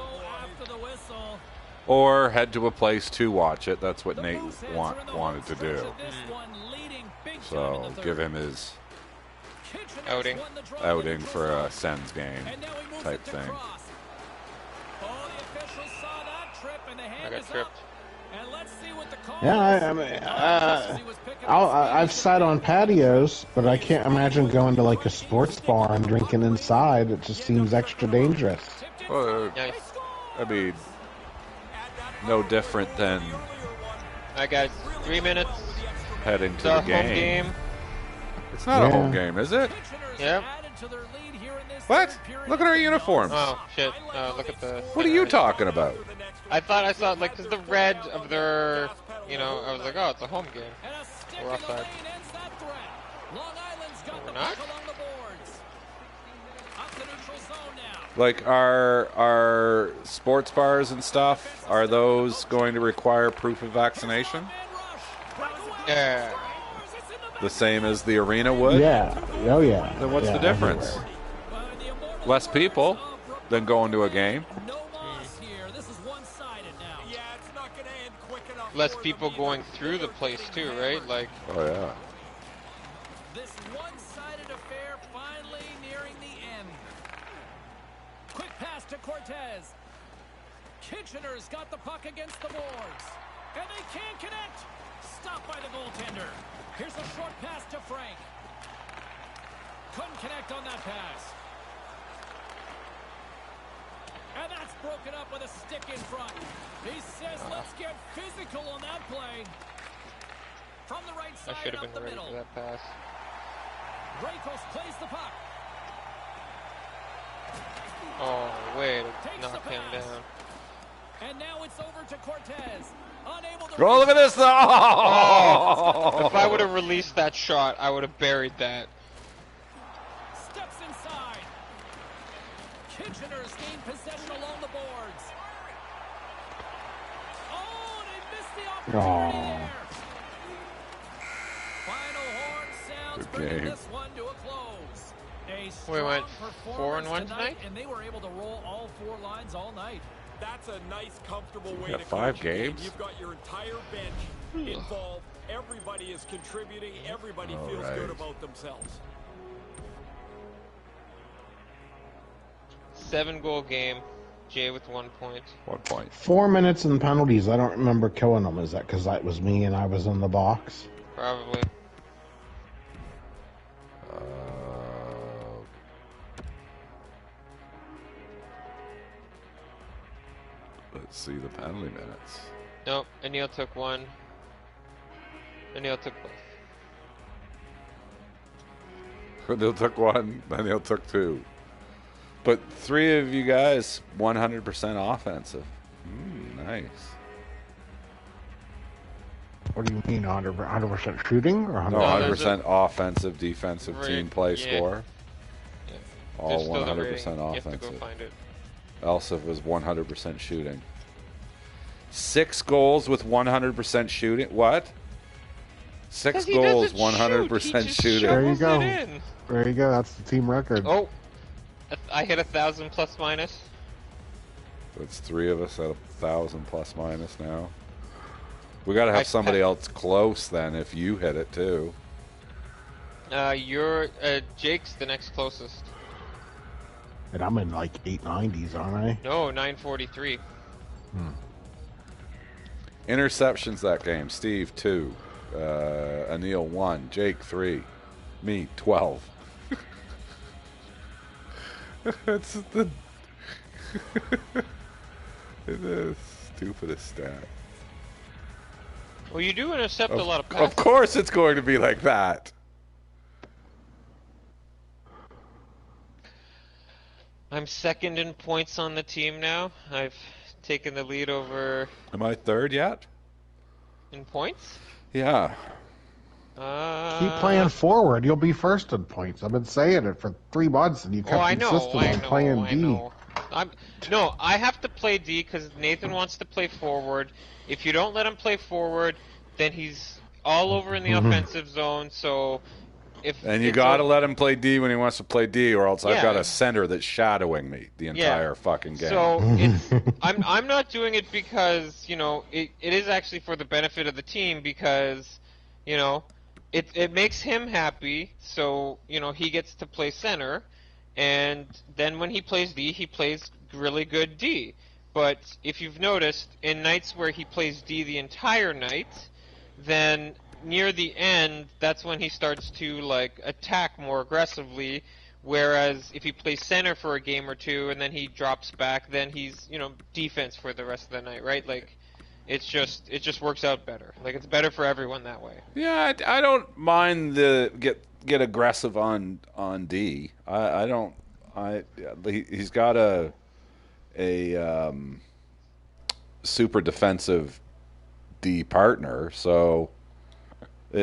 Or head to a place to watch it. That's what Nate wanted to do. So give him his outing for a Sens game type thing. I got tripped. Yeah, I've sat on patios, but I can't imagine going to like a sports bar and drinking inside. It just seems extra dangerous. Well, I mean, no different than I got 3 minutes. heading to the game. Home game. It's not a home game, is it? Yeah. What? Look at our uniforms. Oh, shit. Look at the... What are you talking about? I thought I saw, like, because the red of their, you know, I was like, oh, it's a home game. We're offside. We're not? Like, our sports bars and stuff, are those going to require proof of vaccination? Yeah. The same as the arena would? Yeah. Oh, yeah. Then what's the difference? Everywhere. Less people than going to a game. Less people going through the place, too, right? Like... Oh, yeah. This one-sided affair finally nearing the end. Quick pass to Cortez. Kitchener's got the puck against the boards. And they can't connect. Stopped by the goaltender. Here's a short pass to Frank. Couldn't connect on that pass. And that's broken up with a stick in front. He says, let's get physical on that play. From the right side, I should have up been the ready middle. for that pass. Rakos plays the puck. Oh, way to Takes knock the him pass. down. And now it's over to Cortez. Unable to... Oh, look at this! Oh! If I would have released that shot, I would have buried that. Steps inside. Kitchener's gained possession along the boards. Oh, they missed the opportunity there. Final horn sounds, Good bringing game. this one to a close. A We went strong 4-1 performance tonight? and they were able to roll all 4 lines all night. That's a nice, comfortable way got to 5 coach a game. games? You've got your entire bench involved. Everybody is contributing. Everybody All feels right. good about themselves. 7-goal game. Jay with 1 point. 1 point. 4 minutes and penalties. I don't remember killing them. Is that because that was me and I was in the box? Probably. Let's see the penalty minutes. Nope. Anil took 1. Anil took both. Neil took 1, then Neil took 2. But 3 of you guys, 100% offensive. Nice. What do you mean, 100% shooting or 100%? No, No, there's 100% offensive, defensive, Right, team play yeah. score. Yeah. All There's still the 100% rating. You have to go offensive. find it. Elsa was 100% shooting. 6 goals with 100% shooting. What? 6 'Cause he goals, doesn't 100% shoot. He just shooting. There you shovels go. it in. There you go. That's the team record. Oh, I hit 1,000 plus minus. It's 3 of us at 1,000 plus minus now. We got to have I- somebody else close then if you hit it too. You're Jake's the next closest. And I'm in like 890s, aren't I? No, 943. Interceptions that game. Steve 2, Anil 1, Jake 3, me 12. That's the the stupidest stat. Well, you do intercept a lot of passes. Of course, it's going to be like that. I'm second in points on the team now. I've taken the lead over Am I 3rd yet? in points. Yeah. Keep playing forward. You'll be first in points. I've been saying it for 3 months, and you kept I know, insisting I on know, playing I D. know. No, I have to play D because Nathan wants to play forward. If you don't let him play forward, then he's all over in the offensive zone. So And you got to let him play D when he wants to play D, or else I've got a center that's shadowing me the entire fucking game. So I'm not doing it because it is actually for the benefit of the team because it makes him happy. So he gets to play center, and then when he plays D, he plays really good D. But if you've noticed, in nights where he plays D the entire night, then near the end, that's when he starts to attack more aggressively. Whereas if he plays center for a game or two and then he drops back, then he's defense for the rest of the night, right? It just works out better. It's better for everyone that way. Yeah, I don't mind the get aggressive on D. I don't. He's got a super defensive D partner, so